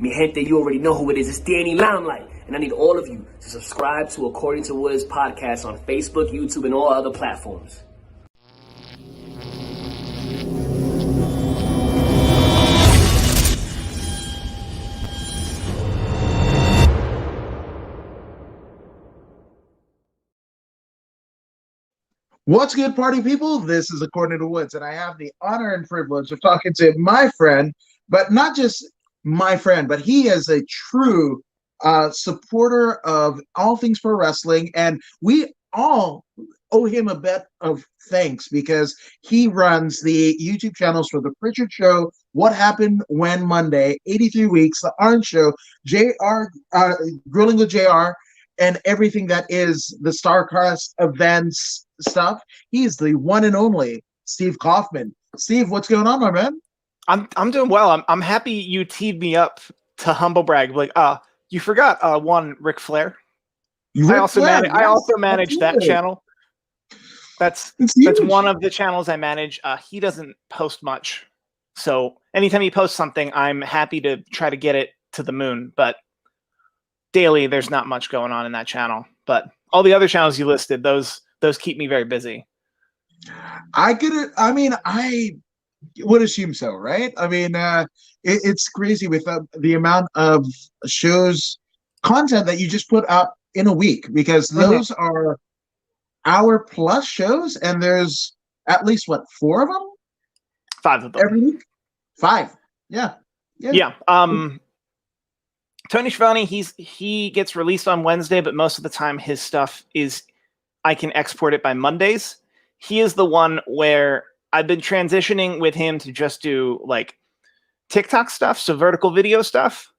Mi gente, you already know who it is. It's Danny Limelight. And I need all of you to subscribe to According to Wiz podcast on Facebook, YouTube, and all other platforms. What's good, party people? This is According to Woods, and I have the honor and privilege of talking to my friend, but not just my friend, but he is a true supporter of all things pro wrestling, and we all owe him a bit of thanks because he runs the YouTube channels for the Prichard Show, What Happened When Monday, 83 Weeks, the Arn Show, JR, Grilling with JR, and everything that is the StarCast events stuff. He's the one and only Steve Kaufmann. Steve, what's going on, my man? I'm doing well. I'm happy you teed me up to humble brag. Like, you forgot one Ric Flair. I also manage that channel. That's one of the channels I manage. He doesn't post much, so anytime he posts something, I'm happy to try to get it to the moon. But daily, there's not much going on in that channel. But all the other channels you listed, those keep me very busy. I get it. I mean, I would assume so, right? I mean, it's crazy with the amount of shows, content that you just put out in a week, because those are hour-plus shows, and there's at least, what, 4 of them? 5 of them. Every week? 5. Yeah. Tony Schiavone, he gets released on Wednesday, but most of the time his stuff is, I can export it by Mondays. He is the one where I've been transitioning with him to just do like TikTok stuff, so vertical video stuff.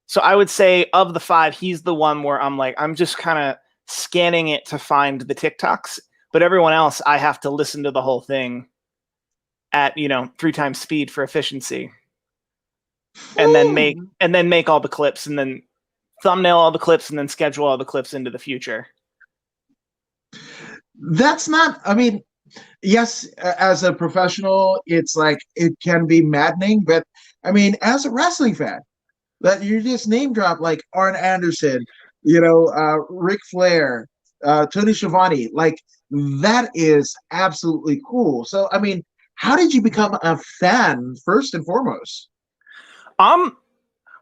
So I would say of the 5, he's the one where I'm just kind of scanning it to find the TikToks, but everyone else, I have to listen to the whole thing at, 3 times speed for efficiency. And then make all the clips, and then thumbnail all the clips, and then schedule all the clips into the future. That's not, I mean, yes, as a professional, it's like, it can be maddening, but I mean, as a wrestling fan, that you just name drop like Arn Anderson, Ric Flair, Tony Schiavone, like that is absolutely cool. So, I mean, how did you become a fan first and foremost?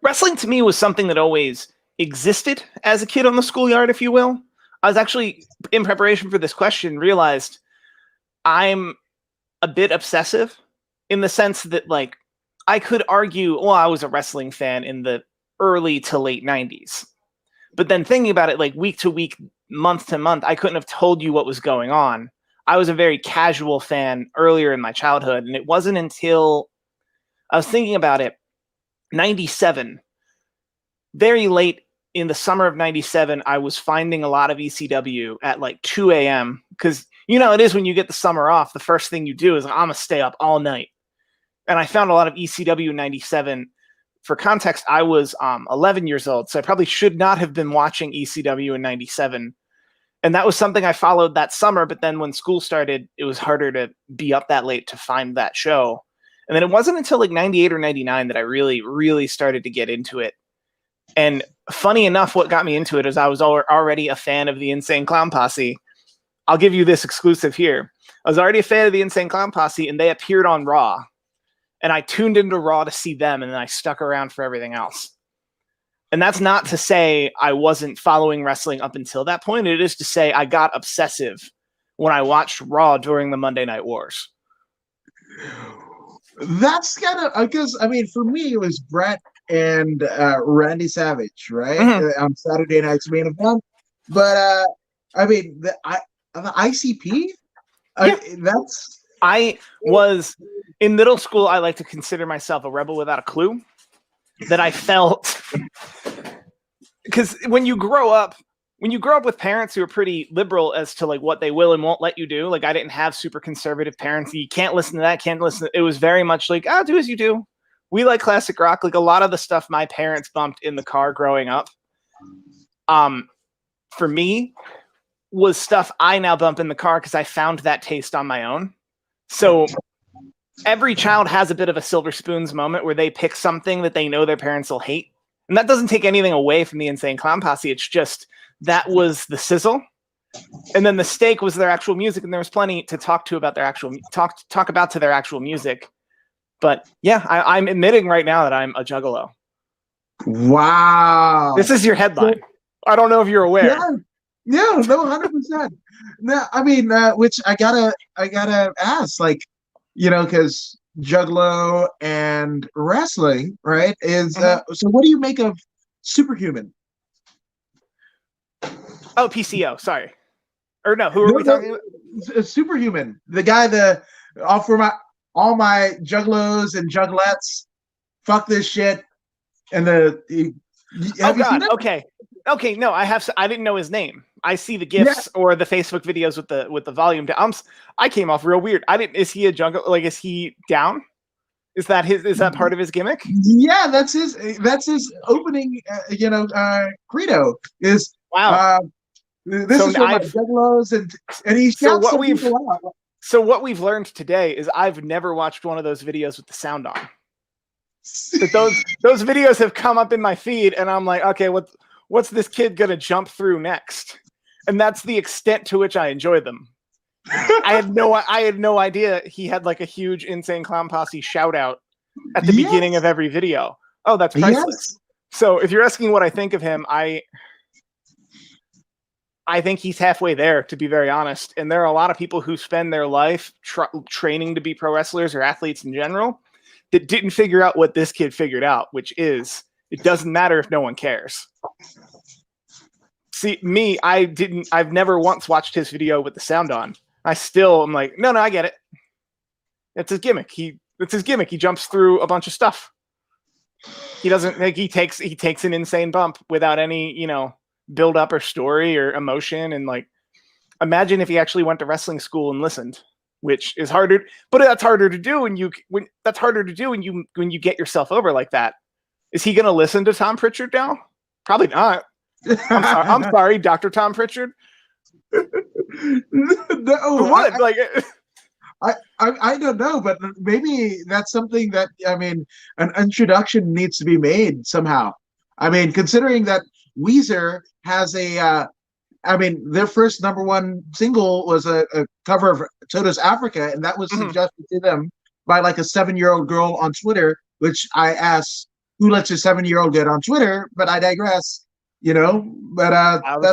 Wrestling to me was something that always existed as a kid on the schoolyard, if you will. I was actually, in preparation for this question, realized I'm a bit obsessive in the sense that, like, I could argue, well, I was a wrestling fan in the early to late 90s. But then thinking about it, like, week to week, month to month, I couldn't have told you what was going on. I was a very casual fan earlier in my childhood, and it wasn't until I was thinking about it, 97, very late in the summer of 97, I was finding a lot of ECW at like 2 a.m. because it is when you get the summer off, the first thing you do is I'm gonna stay up all night. And I found a lot of ECW in 97. For context, I was 11 years old, so I probably should not have been watching ECW in 97. And that was something I followed that summer, but then when school started, it was harder to be up that late to find that show. And then it wasn't until like 98 or 99 that I really, really started to get into it. And funny enough, what got me into it is I was already a fan of the Insane Clown Posse. I'll give you this exclusive here. I was already a fan of the Insane Clown Posse, and they appeared on Raw. And I tuned into Raw to see them, and then I stuck around for everything else. And that's not to say I wasn't following wrestling up until that point. It is to say I got obsessive when I watched Raw during the Monday Night Wars. That's kind of, because, I mean, for me, it was Brett and Randy Savage, right? On Saturday night's main event. But, I mean, the ICP? Yeah. I was, in middle school, I like to consider myself a rebel without a clue. That I felt, because when you grow up with parents who are pretty liberal as to like what they will and won't let you do, like I didn't have super conservative parents. You can't listen to that, can't listen. It was very much like, do as you do. We like classic rock. Like a lot of the stuff my parents bumped in the car growing up, for me, was stuff I now bump in the car because I found that taste on my own. So every child has a bit of a silver spoons moment where they pick something that they know their parents will hate And that doesn't take anything away from the Insane Clown Posse. It's just that was the sizzle. And then the steak was their actual music, and there was plenty to talk about their actual music. But yeah, I'm admitting right now that I'm a juggalo. Wow. This is your headline. I don't know if you're aware. Yeah, no, 100%. No, I mean, which I gotta ask, like, because juggalo and wrestling, right? Is so what do you make of Superhuman? Oh, PCO, sorry. Or no, who are we talking about? Superhuman, the guy all my juggalos and juggalettes, fuck this shit. And okay, no, I didn't know his name. I see the GIFs or the Facebook videos with the volume down. I came off real weird. Is he a jungle? Like, is he down? Is that part of his gimmick? Yeah, that's his opening. Credo is wow. This is for my juggalos, and he shouts some people out. So what we've learned today is I've never watched one of those videos with the sound on. But those videos have come up in my feed, and I'm like, okay, what's this kid gonna jump through next? And that's the extent to which I enjoy them. I had no idea he had like a huge Insane Clown Posse shout out at the beginning of every video. Oh, that's priceless. Yes. So if you're asking what I think of him, I think he's halfway there, to be very honest. And there are a lot of people who spend their life training to be pro wrestlers or athletes in general that didn't figure out what this kid figured out, which is it doesn't matter if no one cares. See, me, I've never once watched his video with the sound on. I'm like, no, I get it. It's his gimmick. It's his gimmick. He jumps through a bunch of stuff. He doesn't like he takes an insane bump without any, build up or story or emotion. And like, imagine if he actually went to wrestling school and listened, which is harder, but that's harder to do when you get yourself over like that. Is he going to listen to Tom Prichard now? Probably not. I'm sorry, Dr. Tom Prichard. No, I don't know, but maybe that's something that an introduction needs to be made somehow. Considering that Weezer has their first #1 single was a cover of Toto's Africa, and that was suggested to them by like a 7-year-old girl on Twitter, which I asked, who lets a 7-year-old get on Twitter? But I digress. But the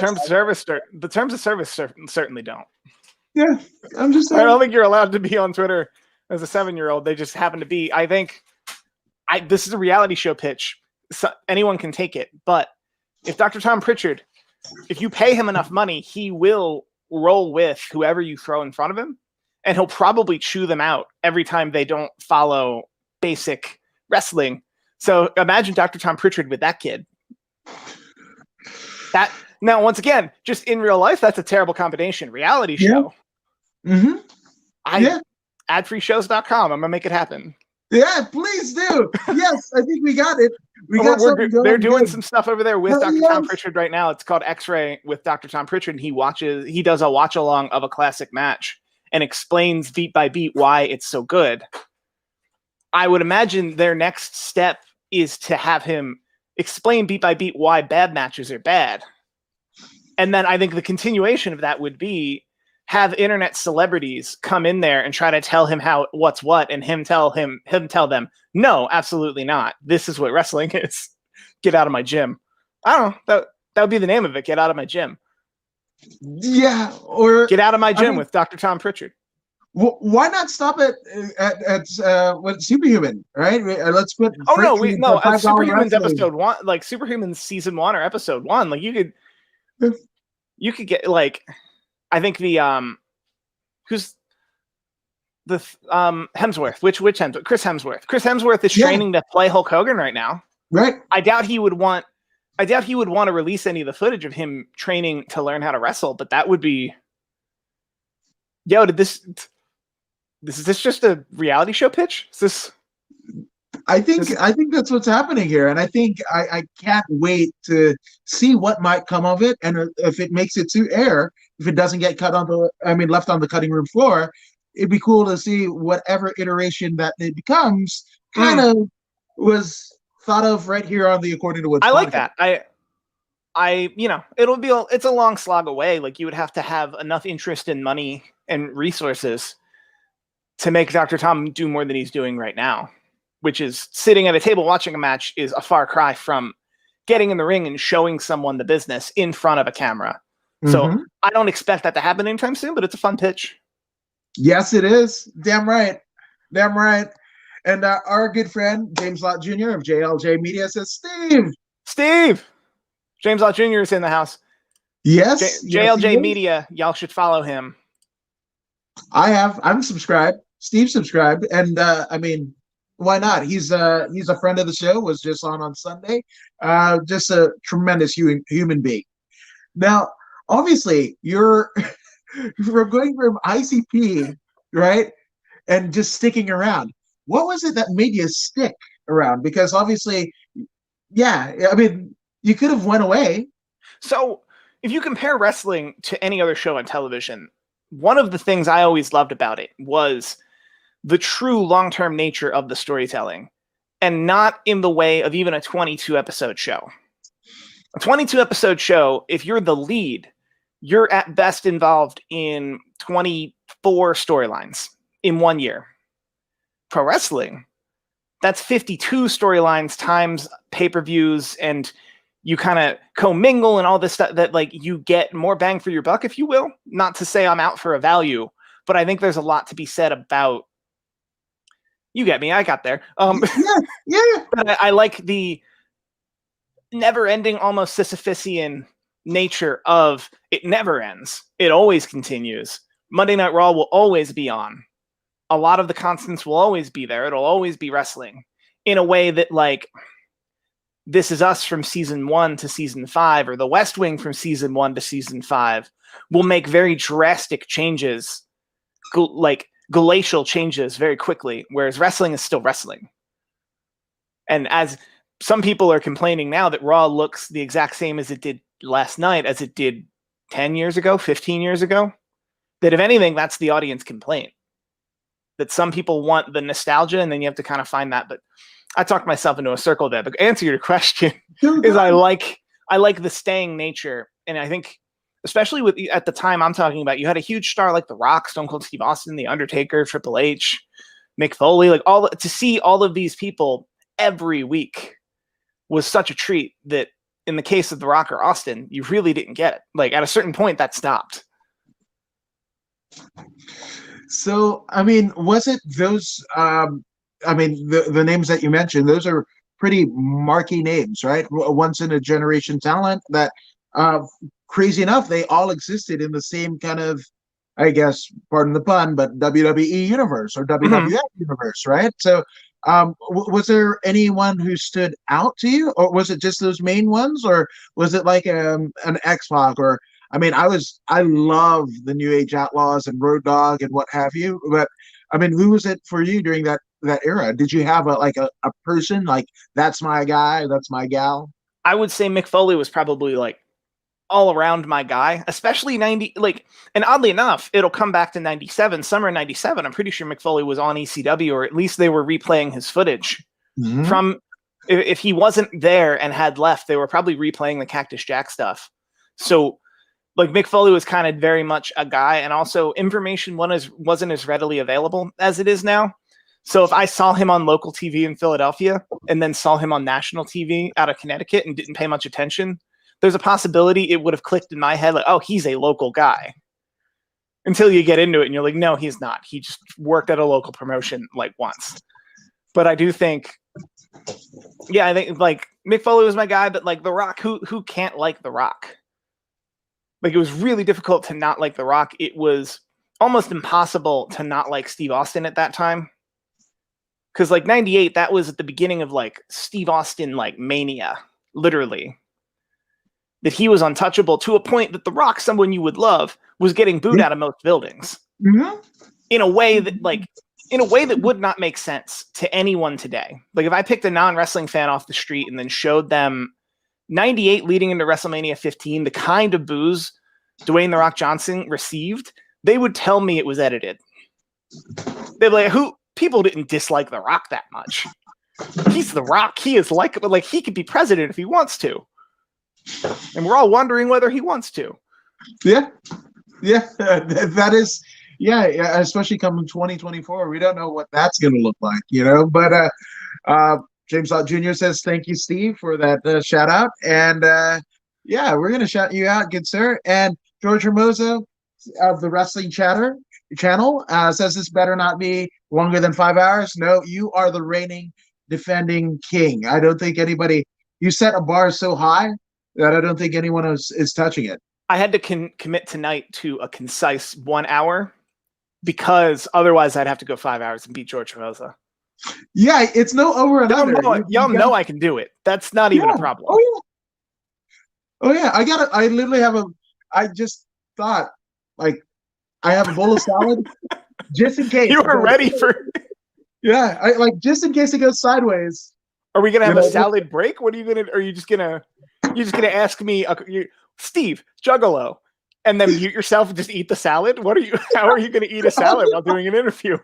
terms of service certainly don't. Yeah, I'm just saying. I don't think you're allowed to be on Twitter as a 7-year-old. They just happen to be. I think this is a reality show pitch. So anyone can take it. But if Dr. Tom Prichard, if you pay him enough money, he will roll with whoever you throw in front of him, and he'll probably chew them out every time they don't follow basic wrestling. So imagine Dr. Tom Prichard with that kid. Now, once again, just in real life, that's a terrible combination. Reality show. Adfreeshows.com. I'm gonna make it happen. Yeah, please do. Yes, I think we got it. They're doing some stuff over there with Dr. Tom Prichard right now. It's called X-Ray with Dr. Tom Prichard, and he does a watch along of a classic match and explains beat by beat why it's so good. I would imagine their next step is to have him explain beat by beat why bad matches are bad. And then I think the continuation of that would be have internet celebrities come in there and try to tell him what's what, and him tell them, no, absolutely not. This is what wrestling is. Get out of my gym. I don't know. That would be the name of it. Get out of my gym. Yeah, or get out of my gym with Dr. Tom Prichard. Why not stop it at Superhuman, right? Let's put. Superhuman's episode 1, like Superhuman's season 1 or episode 1. Like you could get like, I think the who's the Hemsworth? Which Hemsworth? Chris Hemsworth. Chris Hemsworth is training to play Hulk Hogan right now. Right. I doubt he would want to release any of the footage of him training to learn how to wrestle, but that would be. Yo, is this just a reality show pitch? Is this? I think that's what's happening here, and I think I can't wait to see what might come of it, and if it makes it to air, if it doesn't get left on the cutting room floor, it'd be cool to see whatever iteration that it becomes kind of was thought of right here on the According to Woods I like podcast. that. It's a long slog away. Like, you would have to have enough interest in money and resources to make Dr. Tom do more than he's doing right now, which is sitting at a table watching a match is a far cry from getting in the ring and showing someone the business in front of a camera. So I don't expect that to happen anytime soon, but it's a fun pitch. Yes, it is. Damn right. Damn right. And our good friend, James Lott Jr. of JLJ Media says, Steve! James Lott Jr. is in the house. Yes. JLJ Media, y'all should follow him. I'm subscribed. Steve subscribed. And I mean, why not? He's a friend of the show, was just on Sunday. Just a tremendous human being. Now, obviously, you're going from ICP, right? And just sticking around. What was it that made you stick around? Because obviously, yeah, I mean, you could have went away. So if you compare wrestling to any other show on television, one of the things I always loved about it was the true long-term nature of the storytelling, and not in the way of even a 22-episode show. A 22-episode show, if you're the lead, you're at best involved in 24 storylines in 1 year. Pro wrestling, that's 52 storylines times pay-per-views, and you kind of commingle and all this stuff that, like, you get more bang for your buck, if you will. Not to say I'm out for a value, but I think there's a lot to be said about, you get me, I got there. Yeah. But I like the never-ending, almost Sisyphusian nature of it never ends. It always continues. Monday Night Raw will always be on. A lot of the constants will always be there. It'll always be wrestling in a way that, like, This Is Us from season 1 to season 5, or The West Wing from season 1 to season 5, will make very drastic changes, like glacial changes, very quickly, whereas wrestling is still wrestling. And as some people are complaining now that Raw looks the exact same as it did last night, as it did 10 years ago, 15 years ago, that if anything, that's the audience complaint. That some people want the nostalgia, and then you have to kind of find that. But I talked myself into a circle there. But answer your question is I like the staying nature. And I think, especially with at the time I'm talking about, you had a huge star like The Rock, Stone Cold Steve Austin, The Undertaker, Triple H, Mick Foley, like to see all of these people every week was such a treat that in the case of The Rock or Austin, you really didn't get it. Like, at a certain point, that stopped. So, I mean, was it those, I mean, the names that you mentioned, those are pretty marquee names, right? Once in a generation talent that, crazy enough, they all existed in the same kind of, I guess, pardon the pun, but WWE universe or WWF universe, right? So, was there anyone who stood out to you, or was it just those main ones, or was it like an X-Pac, or I mean, I love the New Age Outlaws and Road Dogg and what have you, but I mean, who was it for you during that era? Did you have a person like, that's my guy, that's my gal? I would say Mick Foley was probably like all around my guy, especially 90, like, and oddly enough, it'll come back to 97, summer 97. I'm pretty sure Mick Foley was on ECW, or at least they were replaying his footage from, if he wasn't there and had left, they were probably replaying the Cactus Jack stuff. So, like, Mick Foley was kind of very much a guy, and also information wasn't as readily available as it is now. So if I saw him on local TV in Philadelphia and then saw him on national TV out of Connecticut and didn't pay much attention, there's a possibility it would have clicked in my head like, oh, he's a local guy. Until you get into it and you're like, no, he's not. He just worked at a local promotion like once. But I do think, yeah, I think like Mick Foley was my guy, but like The Rock, who can't like The Rock? Like, it was really difficult to not like The Rock. It was almost impossible to not like Steve Austin at that time. Because, like, 98, that was at the beginning of, like, Steve Austin, like, mania, literally. That he was untouchable to a point that The Rock, someone you would love, was getting booed out of most buildings. In a way that would not make sense to anyone today. Like, if I picked a non-wrestling fan off the street and then showed them 98 leading into WrestleMania 15, the kind of boos Dwayne The Rock Johnson received, they would tell me it was edited. They'd be like, people didn't dislike The Rock that much. He's The Rock. He is likable. Like, he could be president if he wants to. And we're all wondering whether he wants to. Yeah. That is, yeah, especially coming 2024. We don't know what that's going to look like, you know. But James Lott Jr. says, thank you, Steve, for that shout out. And yeah, we're going to shout you out, good sir. And George Hermoso of the Wrestling Chatter channel says this better not be longer than 5 hours. No, you are the reigning, defending king. I don't think anybody, you set a bar so high that I don't think anyone is touching it. I had to commit tonight to a concise 1 hour because otherwise I'd have to go 5 hours and beat George Hermoso. Yeah, it's no over and under. Y'all know I can do it. That's not even a problem. Oh yeah. I literally have I just thought, like, I have a bowl of salad just in case. You were ready for. Yeah, I like just in case it goes sideways. Are we gonna have a salad break? What are you gonna? Are you just gonna ask me, Steve, Juggalo, and then you yourself just eat the salad? What are you? How are you gonna eat a salad while doing an interview?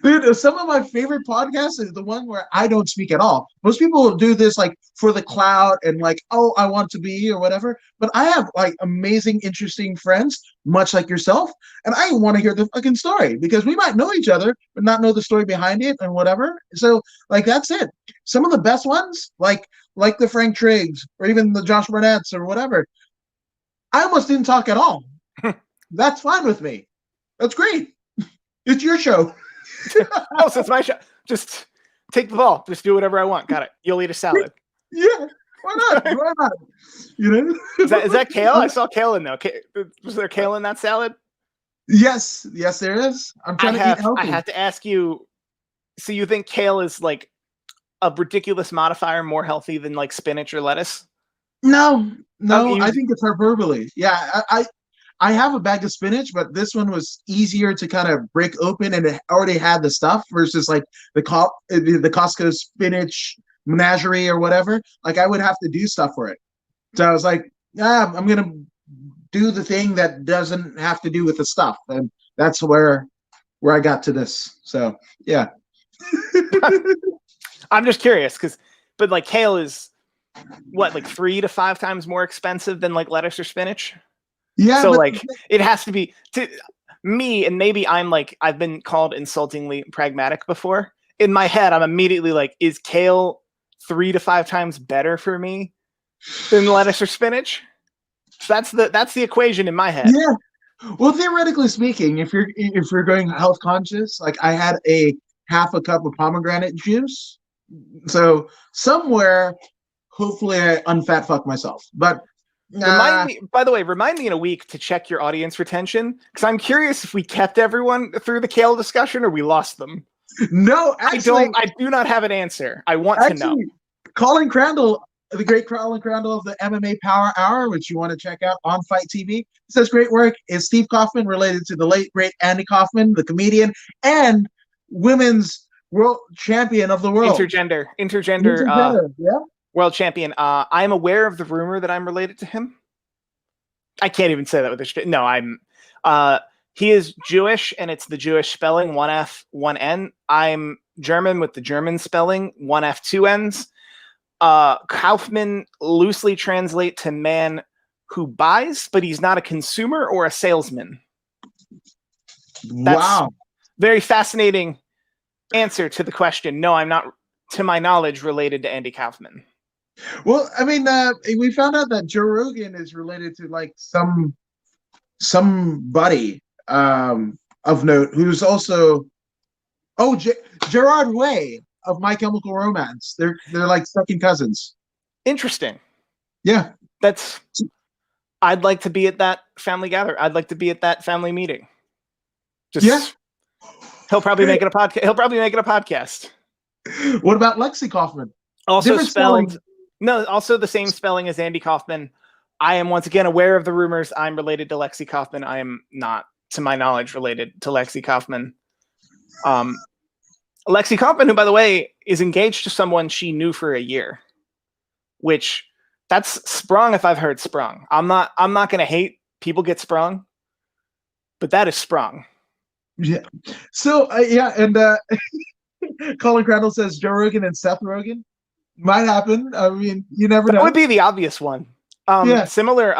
Dude, some of my favorite podcasts is the one where I don't speak at all. Most people do this like for the clout and like, oh, I want to be or whatever. But I have like amazing, interesting friends, much like yourself, and I want to hear the fucking story because we might know each other but not know the story behind it and whatever. So like that's it. Some of the best ones, like the Frank Triggs or even the Josh Barnett's or whatever, I almost didn't talk at all. That's fine with me. That's great. It's your show. Oh, so it's my show. Just take the ball. Just do whatever I want. Got it. You'll eat a salad. Yeah. Why not? Why not? You know? Is that kale? I saw kale in there. Was there kale in that salad? Yes, there is. I'm trying to eat healthy. I have to ask you. So you think kale is like a ridiculous modifier, more healthy than like spinach or lettuce? No. I think it's hyperbole. Yeah, I have a bag of spinach, but this one was easier to kind of break open, and it already had the stuff versus like the Costco spinach menagerie or whatever. Like I would have to do stuff for it. So I was like, yeah, I'm gonna do the thing that doesn't have to do with the stuff, and that's where I got to this. So yeah. I'm just curious but like kale is what, like 3 to 5 times more expensive than like lettuce or spinach? Yeah. So like it has to be to me, and maybe I'm like, I've been called insultingly pragmatic before. In my head, I'm immediately like, is kale 3 to 5 times better for me than lettuce or spinach? That's the equation in my head. Yeah. Well, theoretically speaking, if you're going health conscious, like I had a half a cup of pomegranate juice. So somewhere, hopefully I unfat fuck myself. But remind me in a week to check your audience retention, because I'm curious if we kept everyone through the kale discussion or we lost them. No, actually, I do not have an answer. I want to know. Colin Crandall, the great Colin Crandall of the MMA Power Hour, which you want to check out on Fight TV, says great work. Is Steve Kaufmann related to the late great Andy Kaufman, the comedian and women's world champion of the world? Intergender, yeah. World champion. I'm aware of the rumor that I'm related to him. I can't even say that with this. No, I'm. He is Jewish, and it's the Jewish spelling, 1 F, 1 N. I'm German with the German spelling, 1 F, 2 N's. Kaufman loosely translate to man who buys, but he's not a consumer or a salesman. Wow. Very fascinating answer to the question. No, I'm not, to my knowledge, related to Andy Kaufman. Well, I mean, we found out that Joe Rogan is related to like somebody of note who's also Gerard Way of My Chemical Romance. They're like second cousins. Interesting. Yeah, I'd like to be at that family gathering. I'd like to be at that family meeting. He'll probably make it a podcast. He'll probably make it a podcast. What about Lexi Kaufman? Also different spelled spelling. No, also the same spelling as Andy Kaufman. I am once again aware of the rumors. I'm related to Lexi Kaufman. I am not, to my knowledge, related to Lexi Kaufman. Lexi Kaufman, who, by the way, is engaged to someone she knew for a year, which that's sprung if I've heard sprung. I'm not going to hate people get sprung, but that is sprung. Yeah. So and Colin Crandall says Joe Rogan and Seth Rogen. Might happen. I mean, you never know. That would be the obvious one. Yeah. Similar.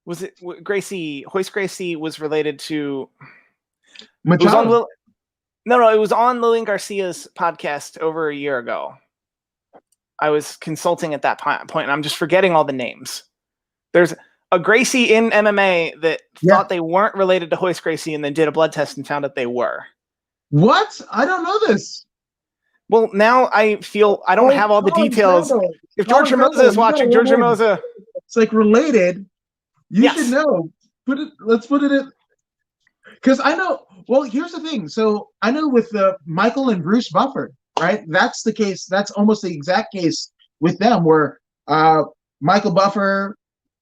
Was it Gracie? Hoist Gracie was related to. It was on no, it was on Lillian Garcia's podcast over a year ago. I was consulting at that point, and I'm just forgetting all the names. There's a Gracie in MMA that thought they weren't related to Hoist Gracie, and then did a blood test and found out they were. What? I don't know this. Well, now I feel I don't have all the details. If George Hermosa is watching, George Hermosa. It's like related. You should know. Let's put it in. Because I know. Well, here's the thing. So I know with Michael and Bruce Buffer, right? That's the case. That's almost the exact case with them, where Michael Buffer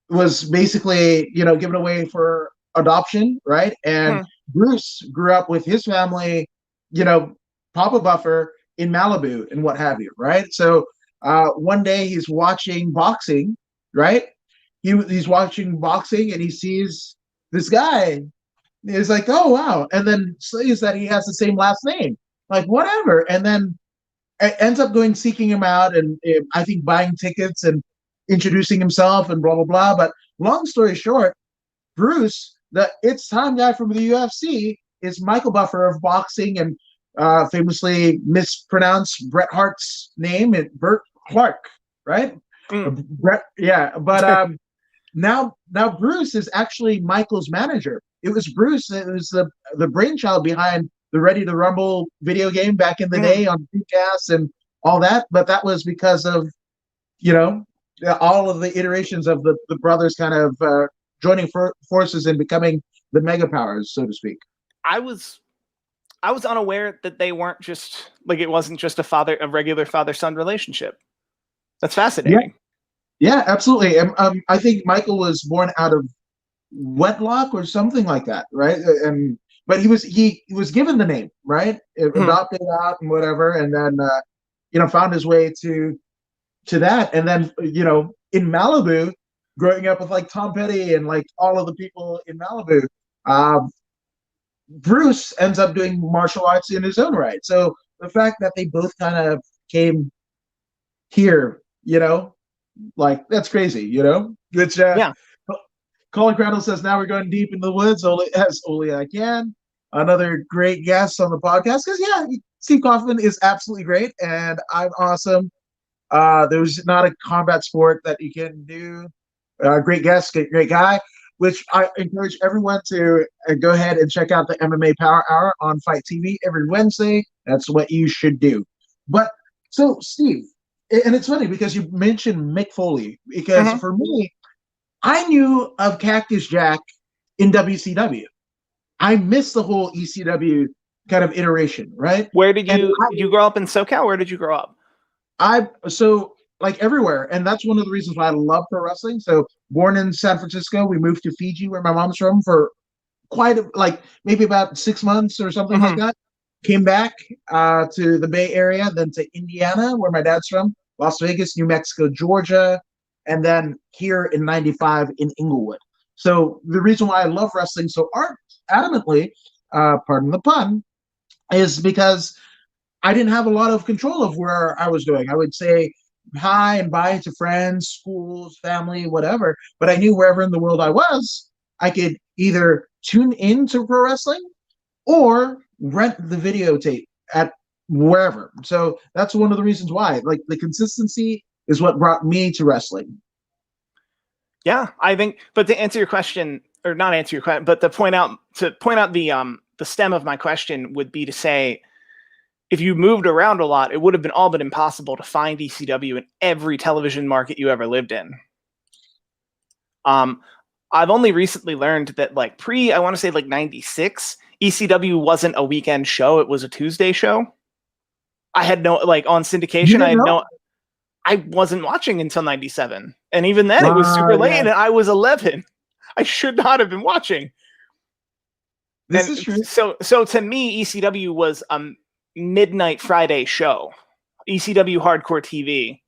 was basically, given away for adoption, right? And Bruce grew up with his family, Papa Buffer in Malibu and what have you, right? So one day he's watching boxing, right? He's watching boxing and he sees this guy. He's like, oh, wow. And then sees that he has the same last name. Like, whatever. And then ends up seeking him out and I think buying tickets and introducing himself and blah, blah, blah. But long story short, Bruce, the It's Time guy from the UFC, is Michael Buffer of boxing and famously mispronounced Bret Hart's name, Bert Clark, right? Bret, yeah. But now Bruce is actually Michael's manager. It was Bruce. It was the brainchild behind the Ready to Rumble video game back in the day on Dreamcast and all that. But that was because of, all of the iterations of the brothers kind of joining forces and becoming the mega powers, so to speak. I was unaware that they weren't just it wasn't just a regular father-son relationship. That's fascinating. Yeah, absolutely. I think Michael was born out of wedlock or something like that, right? But he was given the name, right? Adopted out and whatever, and then found his way to that, and then in Malibu, growing up with like Tom Petty and like all of the people in Malibu, Bruce ends up doing martial arts in his own right. So the fact that they both kind of came here, like that's crazy, Which Colin Crandall says, now we're going deep in the woods, only I can. Another great guest on the podcast. Because, Steve Kaufmann is absolutely great, and I'm awesome. There's not a combat sport that you can do. Great guest, great guy, which I encourage everyone to go ahead and check out the MMA Power Hour on Fight TV every Wednesday. That's what you should do. But, so, Steve, and it's funny because you mentioned Mick Foley, because for me, I knew of Cactus Jack in WCW. I missed the whole ECW kind of iteration, right? Where did you grow up in SoCal? Where did you grow up? Everywhere, and that's one of the reasons why I love pro wrestling. So born in San Francisco, we moved to Fiji, where my mom's from, for maybe about 6 months or something like that. Came back to the Bay Area, then to Indiana, where my dad's from, Las Vegas, New Mexico, Georgia, and then here in '95 in Inglewood. So the reason why I love wrestling so adamantly, pardon the pun, is because I didn't have a lot of control of where I was going. I would say hi and bye to friends, schools, family, whatever. But I knew wherever in the world I was, I could either tune into pro wrestling or rent the videotape at wherever. So that's one of the reasons why. Like, the consistency is what brought me to wrestling. Yeah, I think. But to answer your question, or not answer your question, but to point out the stem of my question would be to say, if you moved around a lot, it would have been all but impossible to find ECW in every television market you ever lived in. I've only recently learned that I want to say '96, ECW wasn't a weekend show; it was a Tuesday show. I had no on syndication. I wasn't watching until '97, and even then it was super late, and I was 11. I should not have been watching. This is true. So to me, ECW was a midnight Friday show, ECW Hardcore TV,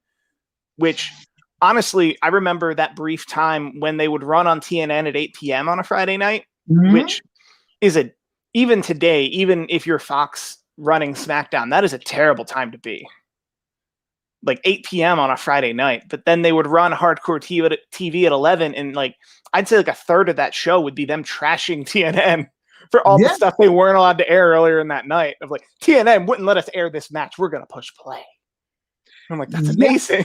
which honestly, I remember that brief time when they would run on TNN at 8 p.m. on a Friday night, which is even today, even if you're Fox running SmackDown, that is a terrible time to be. Like 8 p.m. on a Friday night, but then they would run hardcore TV at 11, and like I'd say like a third of that show would be them trashing TNN for all the stuff they weren't allowed to air earlier in that night. Of like, TNN wouldn't let us air this match. We're gonna push play. I'm like, that's amazing.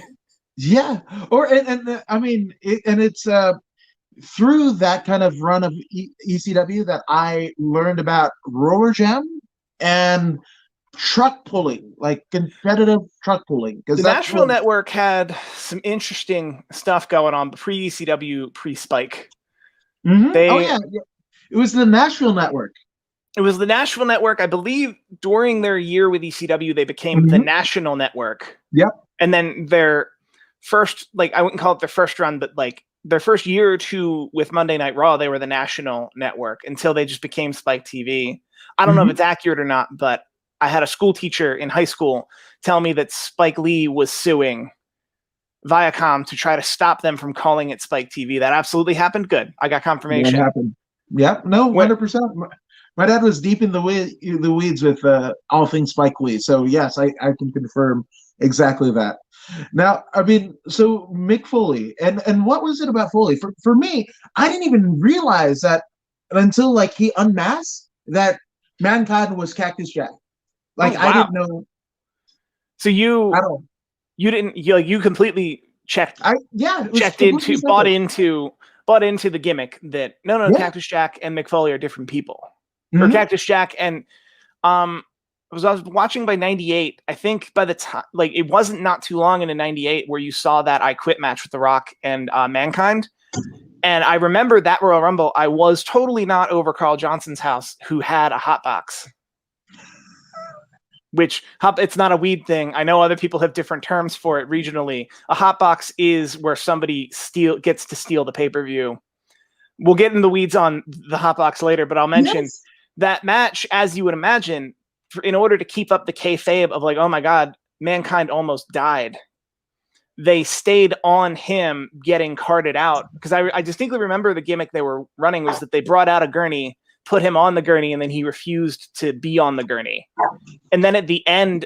Yeah. Or I mean, it's through that kind of run of ECW that I learned about roller jam and truck pulling, like competitive truck pulling. Because the Nashville Network had some interesting stuff going on pre-ECW, pre-Spike. It was the Nashville Network. It was the Nashville Network. I believe during their year with ECW, they became the National Network. Yep. And then their first, like, I wouldn't call it their first run, but like their first year or two with Monday Night Raw, they were the National Network until they just became Spike TV. I don't know if it's accurate or not, but I had a school teacher in high school tell me that Spike Lee was suing Viacom to try to stop them from calling it Spike TV. That absolutely happened. Good. I got confirmation. That happened. Yep. No, 100%. My dad was deep in the weeds with all things Spike Lee. So yes, I can confirm exactly that. Now, I mean, so Mick Foley, and what was it about Foley? For me, I didn't even realize that until like he unmasked that Mankind was Cactus Jack. Like, I didn't know. So you completely bought into the gimmick that Cactus Jack and Mick Foley are different people. Or Cactus Jack and I was watching by 98. I think by the time, like, it wasn't not too long into 98 where you saw that I Quit match with The Rock and Mankind. And I remember that Royal Rumble, I was totally not over Carl Johnson's house, who had a hot box. Which it's not a weed thing. I know other people have different terms for it regionally. A hot box is where somebody gets to steal the pay-per-view. We'll get in the weeds on the hot box later, but I'll mention that match, as you would imagine, in order to keep up the kayfabe of like, oh my God, Mankind almost died. They stayed on him getting carted out, because I distinctly remember the gimmick they were running was that they brought out a gurney, put him on the gurney, and then he refused to be on the gurney. And then at the end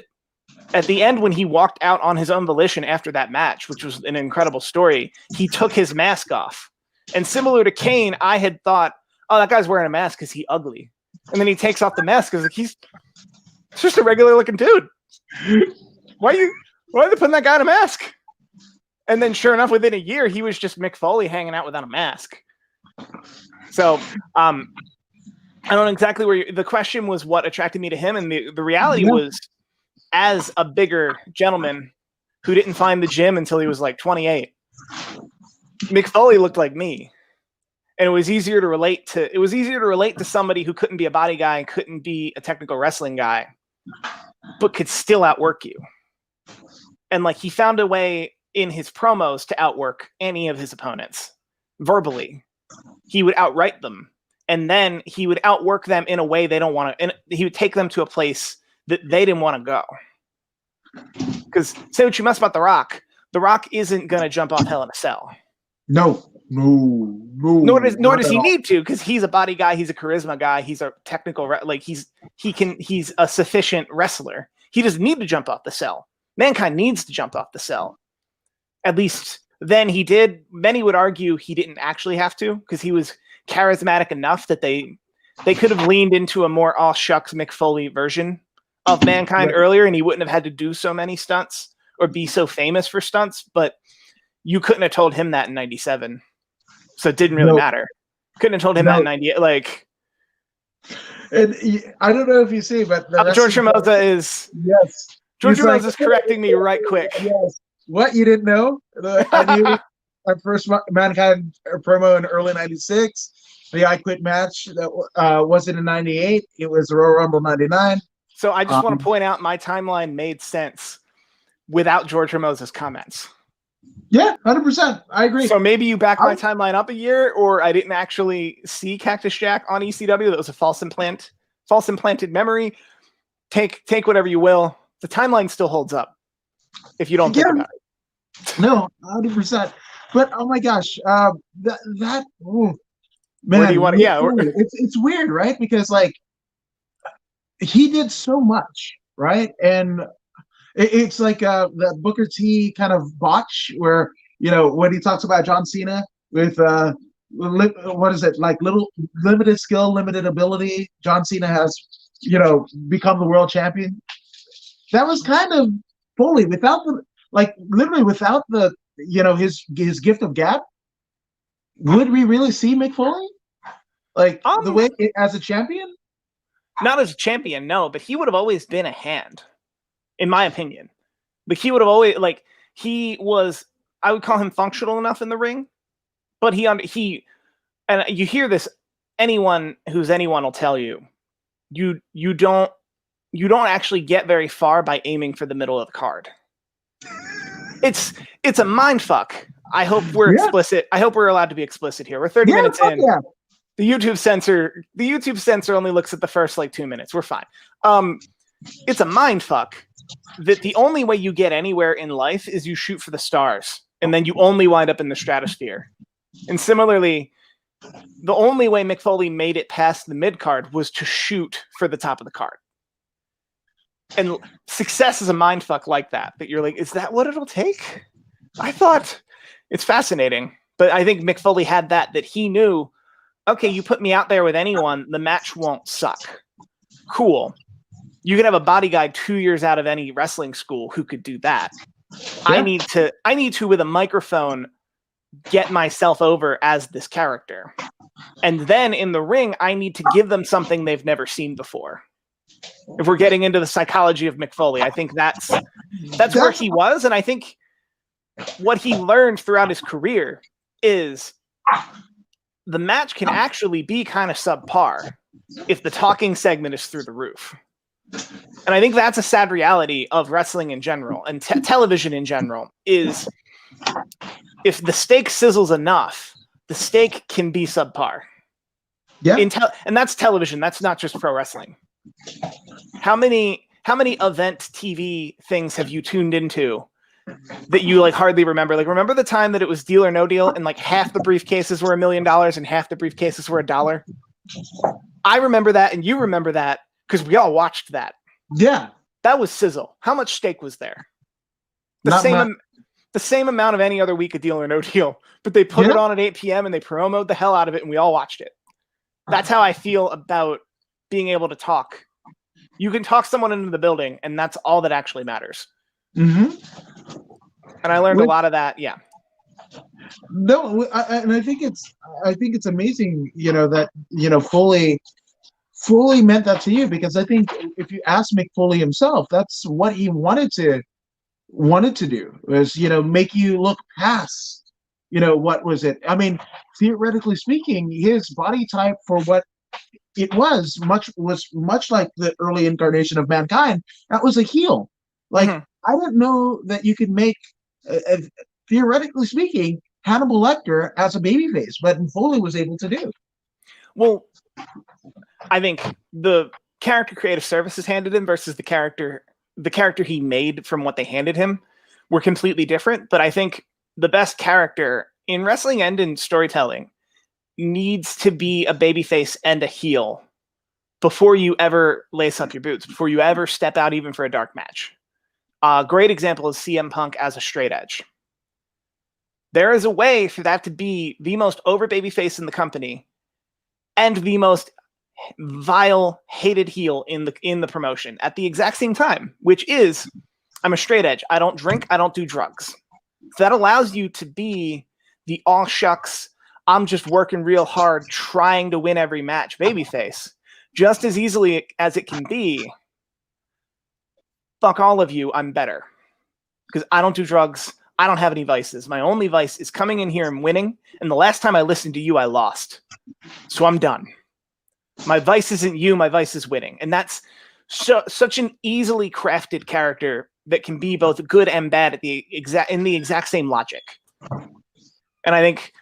when he walked out on his own volition after that match, which was an incredible story, he took his mask off. And similar to Kane, I had thought, oh, that guy's wearing a mask because he's ugly. And then he takes off the mask because like, he's just a regular looking dude. Why are they putting that guy in a mask? And then sure enough, within a year, he was just Mick Foley hanging out without a mask. So I don't know exactly where the question was what attracted me to him. And the reality was, as a bigger gentleman who didn't find the gym until he was like 28, Mick Foley looked like me. And it was easier to relate to somebody who couldn't be a body guy and couldn't be a technical wrestling guy, but could still outwork you. And like, he found a way in his promos to outwork any of his opponents verbally. He would outright them. And then he would outwork them in a way they don't want to, and he would take them to a place that they didn't want to go. Because say what you must about The Rock. The Rock isn't going to jump off Hell in a Cell. No. Nor does he need to, because he's a body guy. He's a charisma guy. He's a technical, he's a sufficient wrestler. He doesn't need to jump off the cell. Mankind needs to jump off the cell. At least then he did. Many would argue he didn't actually have to, because he was charismatic enough that they could have leaned into a more all shucks Mick Foley version of Mankind earlier, and he wouldn't have had to do so many stunts or be so famous for stunts. But you couldn't have told him that in 97. So it didn't really matter. Couldn't have told him that in 98. Like, and I don't know if you see, but George Ramosa is George Ramosa is correcting me right quick. Yes. What, you didn't know? I knew our first Mankind promo in early 96. The I Quit match that wasn't in 98. It was Royal Rumble 99. So I just want to point out my timeline made sense without George Ramosa's comments. Yeah, 100%. I agree. So maybe you back my timeline up a year, or I didn't actually see Cactus Jack on ECW. That was a false implanted memory. Take whatever you will. The timeline still holds up if you don't think about it. No, 100%. But oh my gosh, man. Where do you want to? Yeah, it's weird, right? Because like he did so much, right? And it's like the Booker T kind of botch where, when he talks about John Cena with what is it, like little limited skill, limited ability. John Cena has, become the world champion. That was kind of Foley without the, like, literally without the, his gift of gab. Would we really see Mick Foley like the way as a champion? Not as a champion, no, but he would have always been a hand, in my opinion. Like he would have always, like, he was, I would call him functional enough in the ring, but he and you hear this, anyone will tell you, you don't actually get very far by aiming for the middle of the card. It's a mind fuck. I hope we're explicit. I hope we're allowed to be explicit here. We're 30 minutes in. Yeah. The YouTube censor only looks at the first like 2 minutes. We're fine. It's a mind fuck that the only way you get anywhere in life is you shoot for the stars, and then you only wind up in the stratosphere. And similarly, the only way Mick Foley made it past the mid card was to shoot for the top of the card. And success is a mind fuck like that. That you're like, is that what it'll take? I thought. It's fascinating, but I think Mick Foley had that he knew, okay, you put me out there with anyone, the match won't suck. Cool. You can have a body guy 2 years out of any wrestling school who could do that. Yeah. I need to, with a microphone, get myself over as this character. And then in the ring, I need to give them something they've never seen before. If we're getting into the psychology of Mick Foley, I think that's where he was, and I think what he learned throughout his career is the match can actually be kind of subpar if the talking segment is through the roof. And I think that's a sad reality of wrestling in general and television in general, is if the steak sizzles enough, the steak can be subpar. Yeah. And that's television. That's not just pro wrestling. How many event TV things have you tuned into that you like hardly remember? Like, remember the time that it was Deal or No Deal and like half the briefcases were $1 million and half the briefcases were $1? I remember that, and you remember that because we all watched that. Yeah. That was sizzle. How much steak was there? The same amount of any other week of Deal or No Deal, but they put it on at 8 p.m. and they promoted the hell out of it, and we all watched it. That's how I feel about being able to talk. You can talk someone into the building, and that's all that actually matters. Mm-hmm. And I learned a lot of that. Yeah. No, and I think it's amazing, that Foley meant that to you, because I think if you ask Mick Foley himself, that's what he wanted to do, was make you look past what was it. I mean, theoretically speaking, his body type for what it was much like the early incarnation of Mankind. That was a heel. Like, I didn't know that you could make, theoretically speaking, Hannibal Lecter as a babyface, but Foley was able to do. Well, I think the character creative services handed him versus the character he made from what they handed him were completely different. But I think the best character in wrestling and in storytelling needs to be a babyface and a heel before you ever lace up your boots, before you ever step out even for a dark match. A great example is CM Punk as a straight edge. There is a way for that to be the most over babyface in the company and the most vile, hated heel in the promotion at the exact same time, which is, I'm a straight edge. I don't drink. I don't do drugs. So that allows you to be the all shucks, I'm just working real hard trying to win every match babyface just as easily as it can be. Fuck all of you, I'm better. Because I don't do drugs. I don't have any vices. My only vice is coming in here and winning. And the last time I listened to you, I lost. So I'm done. My vice isn't you. My vice is winning. And that's such an easily crafted character that can be both good and bad in the exact same logic. And I think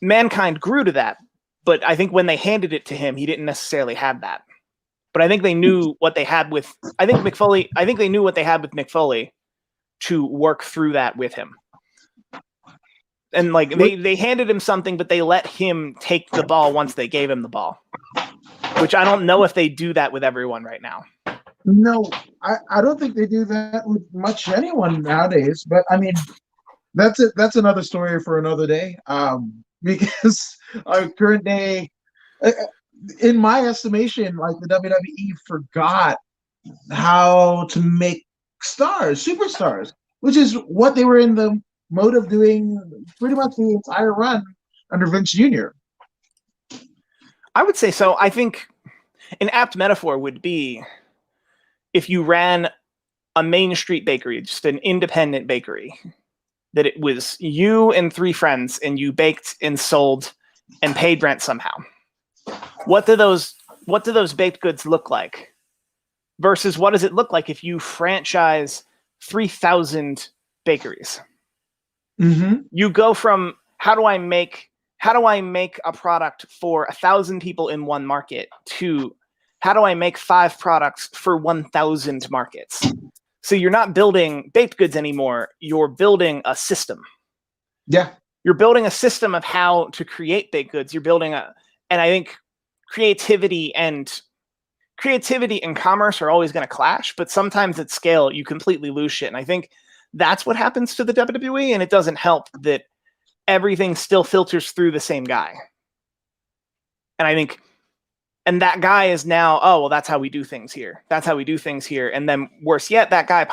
Mankind grew to that. But I think when they handed it to him, he didn't necessarily have that. But I think they knew what they had with, I think they knew what they had with Mick Foley to work through that with him. And like they handed him something, but they let him take the ball once they gave him the ball. which I don't know if they do that with everyone right now. No, I don't think they do that with much anyone nowadays. But I mean, that's it. That's another story for another day. Because our current day, in my estimation, like the WWE forgot how to make stars, superstars, which is what they were in the mode of doing pretty much the entire run under Vince Jr. I would say so. I think an apt metaphor would be if you ran a Main Street bakery, just an independent bakery, that it was you and 3 friends and you baked and sold and paid rent somehow. What do those baked goods look like? Versus what does it look like if you franchise 3,000 bakeries? Mm-hmm. You go from how do I make a product for 1,000 people in one market to how do I make 5 products for 1,000 markets? So you're not building baked goods anymore. You're building a system. Yeah. You're building a system of how to create baked goods. You're building and I think creativity and commerce are always going to clash, but sometimes at scale, you completely lose shit. And I think that's what happens to the WWE. And it doesn't help that everything still filters through the same guy. And I think, and that guy is now, oh, well, that's how we do things here. That's how we do things here. And then worse yet, that guy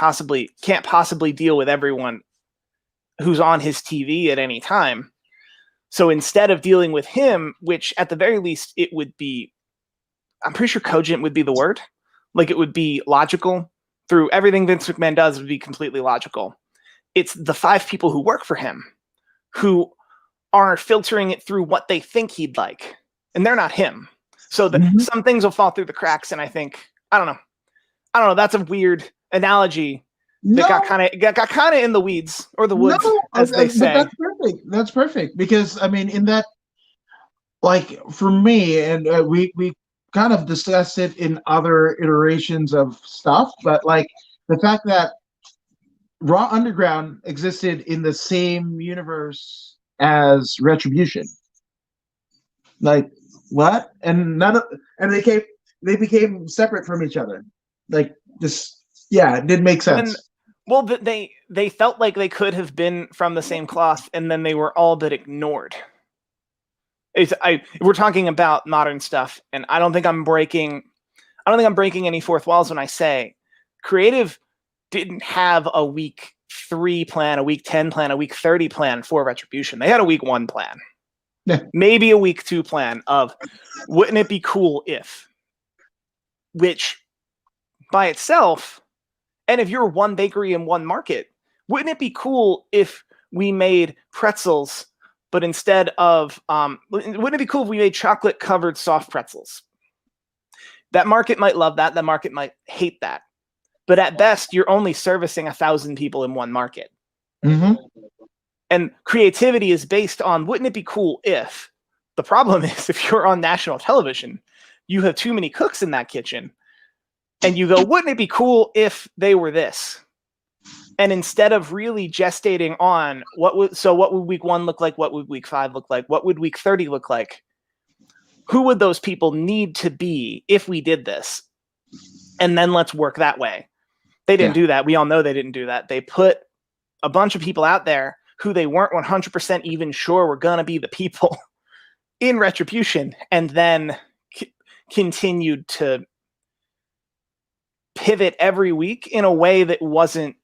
can't possibly deal with everyone who's on his TV at any time. So instead of dealing with him, which at the very least, it would be, I'm pretty sure cogent would be the word. Like it would be logical. Through everything Vince McMahon does would be completely logical. It's the 5 people who work for him who are filtering it through what they think he'd like. And they're not him. So some things will fall through the cracks. And I think, I don't know. That's a weird analogy that got kind of in the weeds or the woods, as they say. That's perfect. That's perfect. Because I mean, in that, like for me, and we kind of discussed it in other iterations of stuff, but like the fact that Raw Underground existed in the same universe as Retribution, like what? And they became separate from each other. Like this, yeah, it did make sense. Well, they felt like they could have been from the same cloth, and then they were all but ignored. We're talking about modern stuff, and I don't think I'm breaking any fourth walls when I say creative didn't have a week 3 plan, a week 10 plan, a week 30 plan for Retribution. They had a week 1 plan. Yeah. Maybe a week 2 plan of wouldn't it be cool if, which by itself, and if you're one bakery in one market, wouldn't it be cool if we made pretzels, but instead of, wouldn't it be cool if we made chocolate covered soft pretzels? That market might love that. That market might hate that. But at best, you're only servicing 1,000 people in one market. Mm-hmm. And creativity is based on, wouldn't it be cool if? The problem is, if you're on national television, you have too many cooks in that kitchen. And you go, wouldn't it be cool if they were this? And instead of really gestating on what would week 1 look like? What would week 5 look like? What would week 30 look like? Who would those people need to be if we did this? And then let's work that way. They didn't do that. We all know they didn't do that. They put a bunch of people out there who they weren't 100% even sure were going to be the people in Retribution, and then continued to pivot every week in a way that wasn't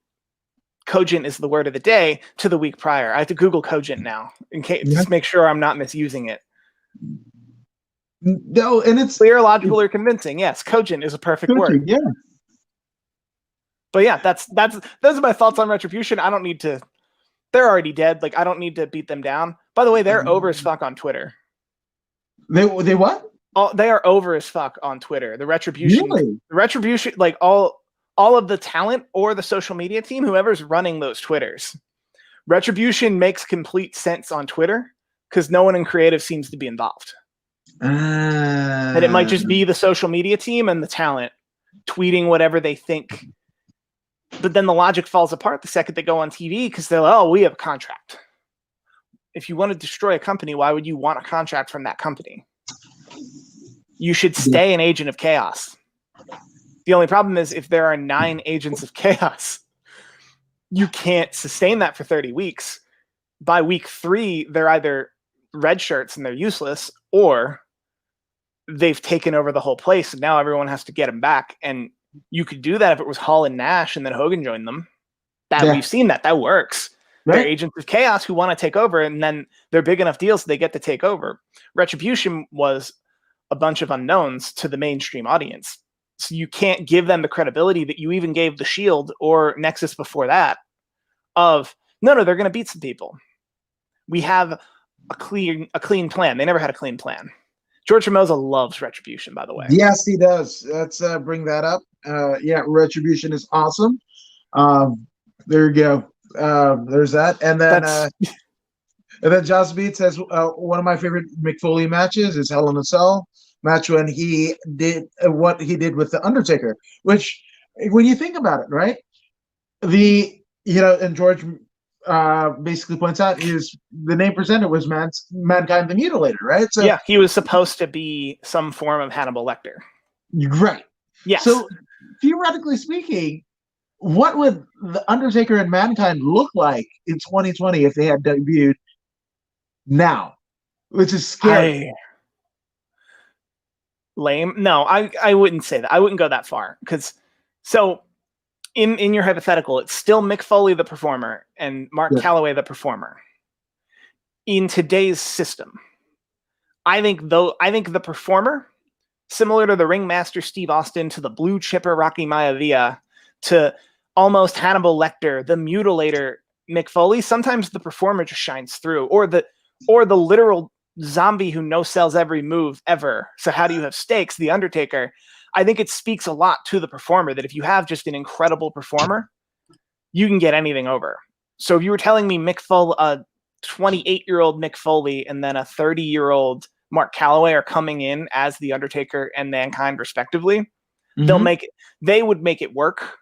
cogent is the word of the day to the week prior. I have to Google cogent now in case just make sure I'm not misusing it. No, and it's clear, logical, or convincing. Yes, cogent is a perfect word. Yeah. But yeah, those are my thoughts on Retribution. I don't need to. They're already dead. Like I don't need to beat them down. By the way, they're over as fuck on Twitter. They what? They are over as fuck on Twitter. The Retribution, really? The Retribution, like all of the talent or the social media team, whoever's running those Twitters, Retribution makes complete sense on Twitter because no one in creative seems to be involved. And it might just be the social media team and the talent tweeting whatever they think. But then the logic falls apart the second they go on TV because they're like, oh, we have a contract. If you want to destroy a company, why would you want a contract from that company? You should stay an agent of chaos. The only problem is if there are 9 agents of chaos, you can't sustain that for 30 weeks. By week 3, they're either red shirts and they're useless, or they've taken over the whole place and now everyone has to get them back. And you could do that if it was Hall and Nash and then Hogan joined them. We've seen that works. Right? They're agents of chaos who want to take over, and then they're big enough deals so they get to take over. Retribution was a bunch of unknowns to the mainstream audience. So you can't give them the credibility that you even gave the Shield or Nexus before that of, no, they're going to beat some people. We have a clean plan. They never had a clean plan. George Formosa loves Retribution, by the way. Yes, he does. Let's bring that up. Retribution is awesome. There you go. There's that. And then Joss Beat says one of my favorite Mick Foley matches is Hell in a Cell match when he did what he did with the Undertaker. Which, when you think about it, right? And George basically points out is the name presented was Mankind the Mutilator, right? So yeah, he was supposed to be some form of Hannibal Lecter. Right. Yes. So theoretically speaking, what would the Undertaker and Mankind look like in 2020 if they had debuted now? Which is scary. Lame. No, I wouldn't say that. I wouldn't go that far. Because in your hypothetical, it's still Mick Foley the performer and Mark Calloway the performer. In today's system, I think the performer, similar to the ringmaster Steve Austin, to the blue chipper Rocky Maivia, to almost Hannibal Lecter, the mutilator Mick Foley, sometimes the performer just shines through, or the literal zombie who no-sells every move ever. So how do you have stakes? The Undertaker. I think it speaks a lot to the performer that if you have just an incredible performer, you can get anything over. So if you were telling me Mick Foley, a 28-year-old Mick Foley and then a 30-year-old Mark Calloway are coming in as the Undertaker and Mankind respectively, they would make it work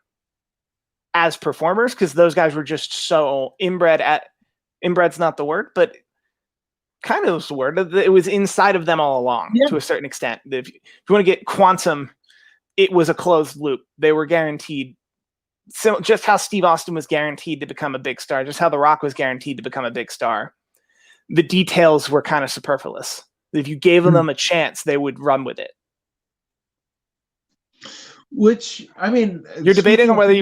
as performers, because those guys were just so inbred's not the word, but kind of was the word. It was inside of them all along to a certain extent. If you want to get quantum, it was a closed loop. They were guaranteed, so just how Steve Austin was guaranteed to become a big star, just how The Rock was guaranteed to become a big star. The details were kind of superfluous. If you gave them a chance, they would run with it. Which, I mean, you're debating on whether we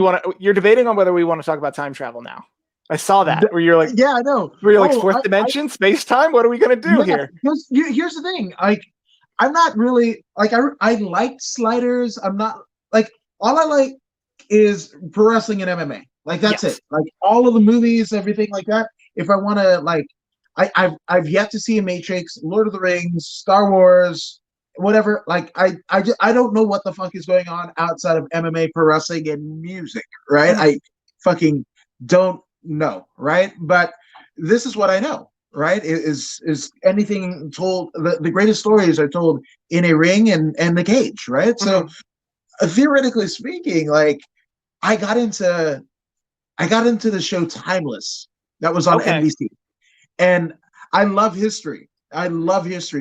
want to talk about time travel now. I saw that where you're like, yeah, I know. Where you're like, fourth dimension, space time. What are we gonna do here? Here's the thing. Like, I'm not really like I like sliders. I'm not like, all I like is pro wrestling and MMA. Like, that's it. Like, all of the movies, everything like that. If I want to, like, I've yet to see a Matrix, Lord of the Rings, Star Wars, whatever. Like, I don't know what the fuck is going on outside of MMA, pro wrestling, and music. Right? I fucking don't know. Right? But this is what I know. Right? Is anything told? The greatest stories are told in a ring and the cage. Right? So theoretically speaking, like, I got into the show Timeless that was on NBC, and I love history.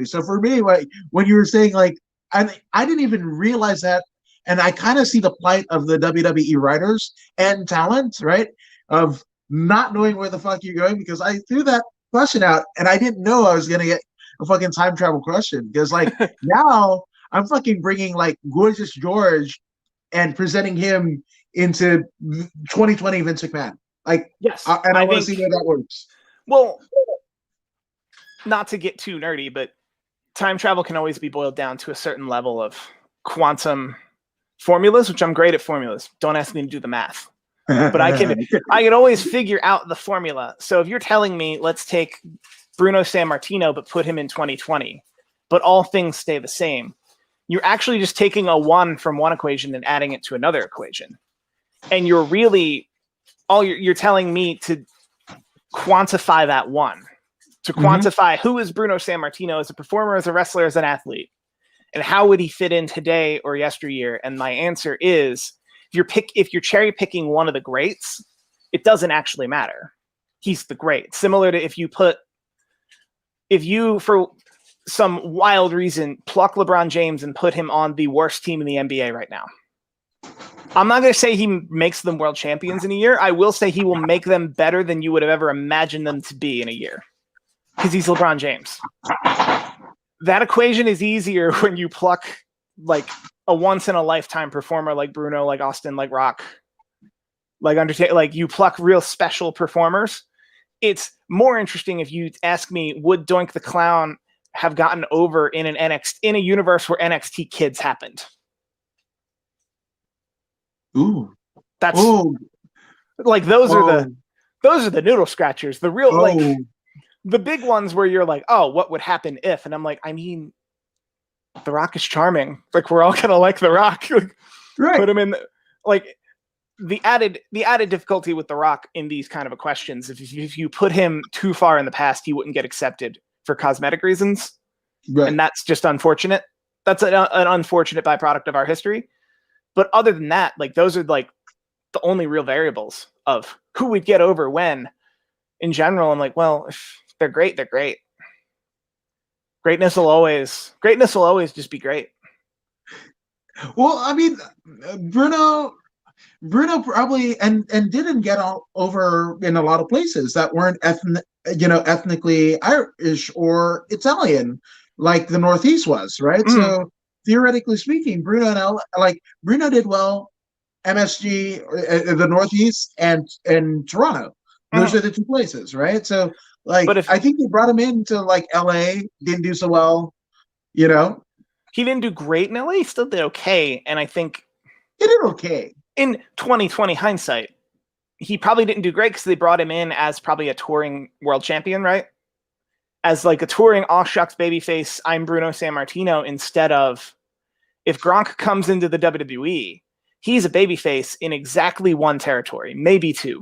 So for me, like, when you were saying, like, I didn't even realize that, and I kind of see the plight of the WWE writers and talent, right? Of not knowing where the fuck you're going, because I threw that question out and I didn't know I was gonna get a fucking time travel question, because like now I'm fucking bringing like Gorgeous George and presenting him into 2020 Vince McMahon. Like, yes, and I want to see where that works. Well, not to get too nerdy, but time travel can always be boiled down to a certain level of quantum formulas, which I'm great at formulas. Don't ask me to do the math. But I can always figure out the formula. So if you're telling me, let's take Bruno Sammartino, but put him in 2020, but all things stay the same, you're actually just taking a 1 from one equation and adding it to another equation. And you're really, you're telling me to quantify that 1, to quantify who is Bruno Sammartino as a performer, as a wrestler, as an athlete, and how would he fit in today or yesteryear? And my answer is, if you're cherry picking one of the greats, it doesn't actually matter. He's the great. Similar to if you some wild reason, pluck LeBron James and put him on the worst team in the NBA right now. I'm not going to say he makes them world champions in a year. I will say he will make them better than you would have ever imagined them to be in a year, because he's LeBron James. That equation is easier when you pluck like a once-in-a-lifetime performer like Bruno, like Austin, like Rock, like Undertaker. Like, you pluck real special performers. It's more interesting if you ask me, would Doink the Clown have gotten over in a universe where NXT Kids happened? Ooh, that's like those are the noodle scratchers. The real like the big ones where you're like, oh, what would happen if? And I'm like, I mean, The Rock is charming. Like, we're all gonna like The Rock. Like, right. Put him in like the added difficulty with The Rock in these kind of questions. If you put him too far in the past, he wouldn't get accepted for cosmetic reasons, right. And that's just unfortunate. That's an unfortunate byproduct of our history. But other than that, like, those are like the only real variables of who would get over when. In general, I'm like, well, if they're great, they're great. Greatness will always just be great. Well, I mean, Bruno probably and didn't get all over in a lot of places that weren't ethnically Irish or Italian, like the Northeast was, right? Mm. So theoretically speaking, Bruno did well, MSG, the Northeast, and Toronto. Those are the two places, right? So, like, I think they brought him into like LA, didn't do so well, He didn't do great in LA, he still did okay, and I think he did okay. In 2020 hindsight, he probably didn't do great because they brought him in as probably a touring world champion, right? As like a touring all shucks babyface, I'm Bruno Sammartino, instead of, if Gronk comes into the WWE, he's a babyface in exactly one territory, maybe two.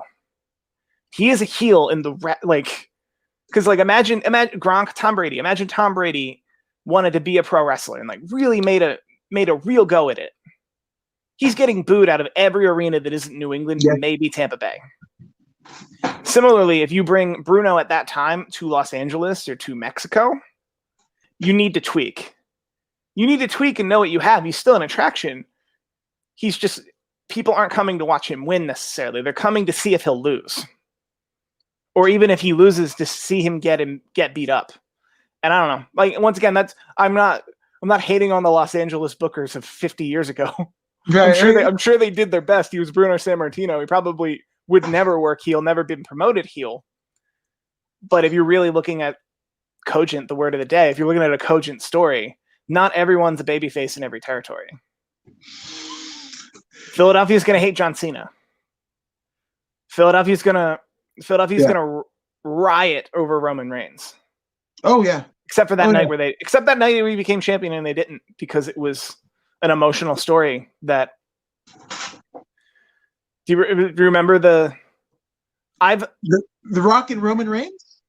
He is a heel in the because like imagine Gronk, Tom Brady. Imagine Tom Brady wanted to be a pro wrestler and like really made a real go at it. He's getting booed out of every arena that isn't New England, maybe Tampa Bay. Similarly, if you bring Bruno at that time to Los Angeles or to Mexico, you need to tweak. You need to tweak and know what you have. He's still an attraction. He's just, people aren't coming to watch him win necessarily. They're coming to see if he'll lose. Or even if he loses, to see him get beat up. And I don't know. Like, once again, I'm not hating on the Los Angeles bookers of 50 years ago. Right. I'm sure they did their best. He was Bruno Sammartino. He probably would never work heel, never been promoted heel. But if you're really looking at cogent, the word of the day, if you're looking at a cogent story, not everyone's a babyface in every territory. Philadelphia's going to hate John Cena. Philadelphia's going to riot over Roman Reigns. Oh yeah. Except for that night where he became champion and they didn't, because it was an emotional story that. Do you remember the Rock and Roman Reigns?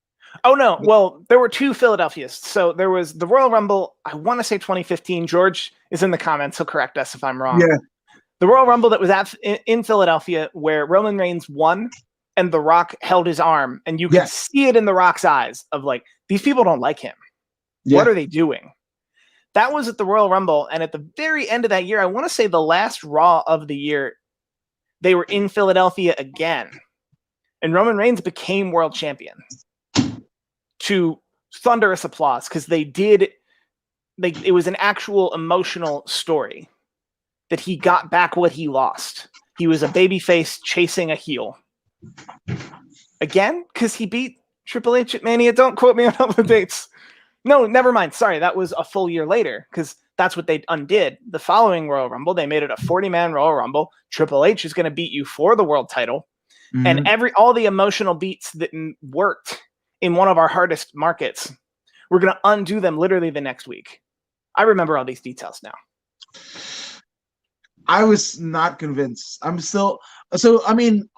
Oh no. Well, there were two Philadelphias. So there was the Royal Rumble, I want to say 2015. George is in the comments. He'll correct us if I'm wrong. Yeah. The Royal Rumble that was in Philadelphia, where Roman Reigns won and The Rock held his arm, and you could see it in The Rock's eyes of like, these people don't like him. Yeah. What are they doing? That was at the Royal Rumble, and at the very end of that year, I want to say the last Raw of the year, they were in Philadelphia again, and Roman Reigns became world champion to thunderous applause, because it was an actual emotional story that he got back what he lost. He was a babyface chasing a heel. Again, because he beat Triple H at Mania. Don't quote me on all the dates. No, never mind. Sorry, that was a full year later, because that's what they undid. The following Royal Rumble, they made it a 40-man Royal Rumble. Triple H is going to beat you for the world title. Mm-hmm. And all the emotional beats that worked in one of our hardest markets, we're going to undo them literally the next week. I remember all these details now. I was not convinced. I'm still... So, I mean,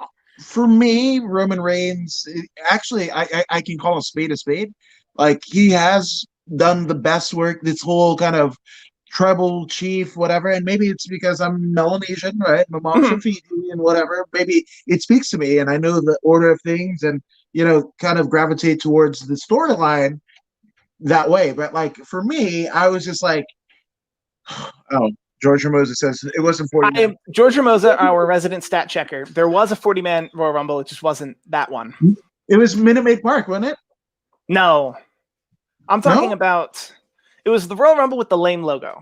for me, Roman Reigns, actually, I can call a spade a spade. Like, he has done the best work, this whole kind of tribal chief, whatever. And maybe it's because I'm Melanesian, right? My mom's from Fiji and whatever. Maybe it speaks to me and I know the order of things and, kind of gravitate towards the storyline. that way. But like for me, I was just like, oh, George Ramosa says it wasn't 40 men. George Ramosa, our resident stat checker. There was a 40-man Royal Rumble. It just wasn't that one. It was Minute Maid Park, wasn't it? No. I'm talking about, it was the Royal Rumble with the lame logo.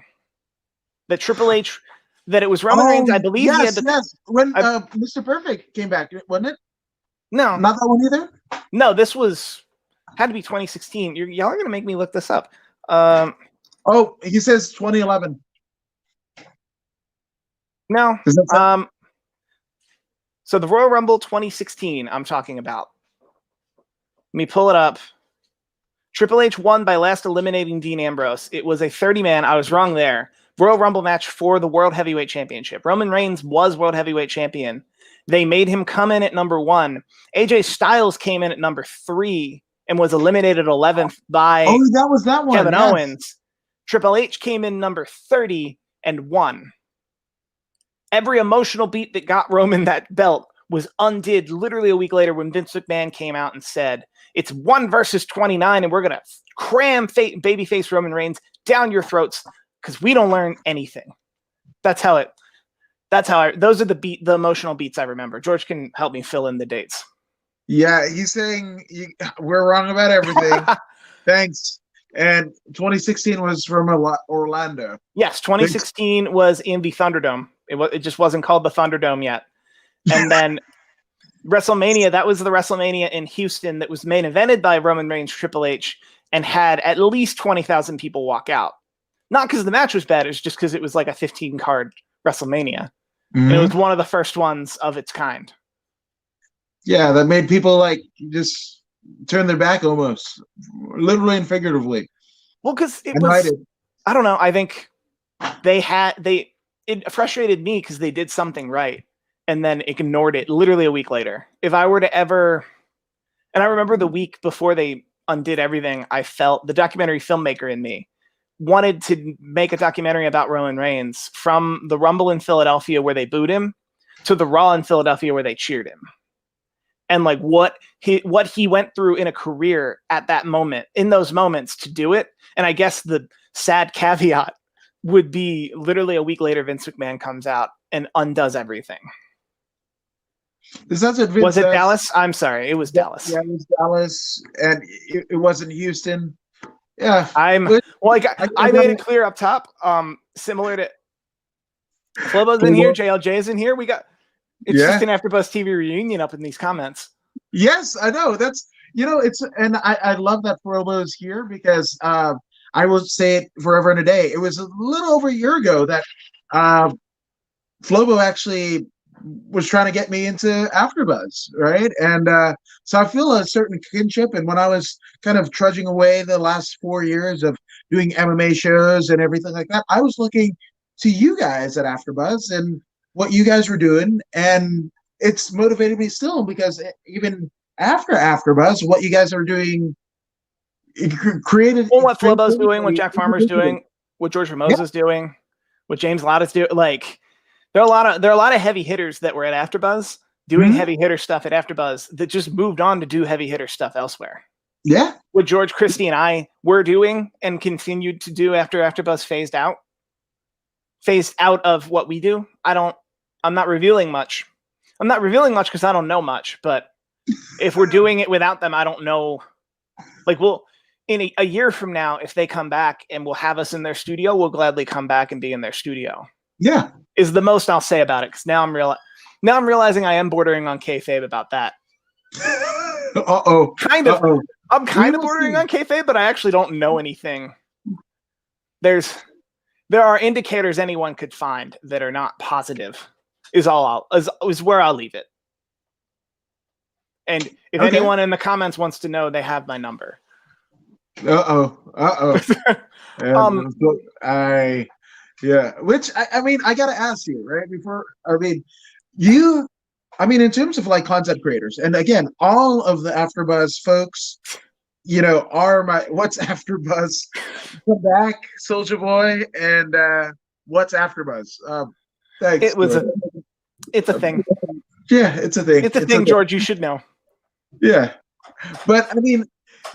The Triple H, that it was Roman Reigns, I believe. Yes, when Mr. Perfect came back, wasn't it? No. Not that one either? No, this had to be 2016. Y'all are going to make me look this up. Oh, he says 2011. No. So the Royal Rumble 2016 I'm talking about. Let me pull it up. Triple H won by last eliminating Dean Ambrose. It was a 30-man. I was wrong there. Royal Rumble match for the World Heavyweight Championship. Roman Reigns was World Heavyweight Champion. They made him come in at number 1. AJ Styles came in at number 3 and was eliminated 11th by that was that one. Kevin Owens. Triple H came in number 30 and won. Every emotional beat that got Roman that belt was undid literally a week later when Vince McMahon came out and said, it's 1 versus 29, and we're going to cram babyface Roman Reigns down your throats because we don't learn anything. Those are the emotional beats I remember. George can help me fill in the dates. Yeah, he's saying we're wrong about everything. Thanks. And 2016 was from Orlando. Yes, 2016 was in the Thunderdome. It just wasn't called the Thunderdome yet. And then WrestleMania, that was the WrestleMania in Houston that was main evented by Roman Reigns, Triple H, and had at least 20,000 people walk out. Not because the match was bad, it was just because it was like a 15-card WrestleMania. Mm-hmm. And it was one of the first ones of its kind. Yeah, that made people like just turn their back almost, literally and figuratively. Well, because it was, I don't know, I think it frustrated me because they did something right and then ignored it literally a week later. If I were to ever, and I remember the week before they undid everything, I felt the documentary filmmaker in me wanted to make a documentary about Roman Reigns from the Rumble in Philadelphia where they booed him to the Raw in Philadelphia where they cheered him. And like what he went through in a career at that moment, in those moments to do it. And I guess the sad caveat would be literally a week later, Vince McMahon comes out and undoes everything. Was it Dallas? I'm sorry. It was Dallas. Yeah, it was Dallas. And it wasn't Houston. Yeah. I made it clear up top. Similar to Flobo's in here, JLJ's in here. It's just an AfterBuzz TV reunion up in these comments. Yes, I know. That's and I love that Flobo's here because I will say it forever and a day. It was a little over a year ago that Flobo actually was trying to get me into AfterBuzz, right? And so I feel a certain kinship. And when I was kind of trudging away the last 4 years of doing MMA shows and everything like that, I was looking to you guys at AfterBuzz and what you guys were doing, and it's motivated me still because even after AfterBuzz, what you guys are doing, created. Well, what Flobo's doing, what Jack Farmer's doing, what George Ramosa's doing, what James Lotta's doing, like there are a lot of heavy hitters that were at AfterBuzz doing heavy hitter stuff at AfterBuzz that just moved on to do heavy hitter stuff elsewhere. Yeah, what George, Christie, and I were doing and continued to do after AfterBuzz phased out of what we do. I'm not revealing much. I'm not revealing much because I don't know much, but if we're doing it without them, I don't know. Like, in a year from now, if they come back and will have us in their studio, we'll gladly come back and be in their studio. Yeah. Is the most I'll say about it. Because now I'm realizing I am bordering on kayfabe about that. Uh-oh. Kind of. Uh-oh. I'm kind of bordering on kayfabe, but I actually don't know anything. There are indicators anyone could find that are not positive. Is where I'll leave it. And if anyone in the comments wants to know, they have my number. Which I mean, I gotta ask you, right? In terms of like content creators, and again, all of the AfterBuzz folks, are my What's AfterBuzz? Come back, Soulja Boy, and What's AfterBuzz? Thanks. It's a thing. Yeah, it's a thing. It's a thing, George. You should know. Yeah, but I mean,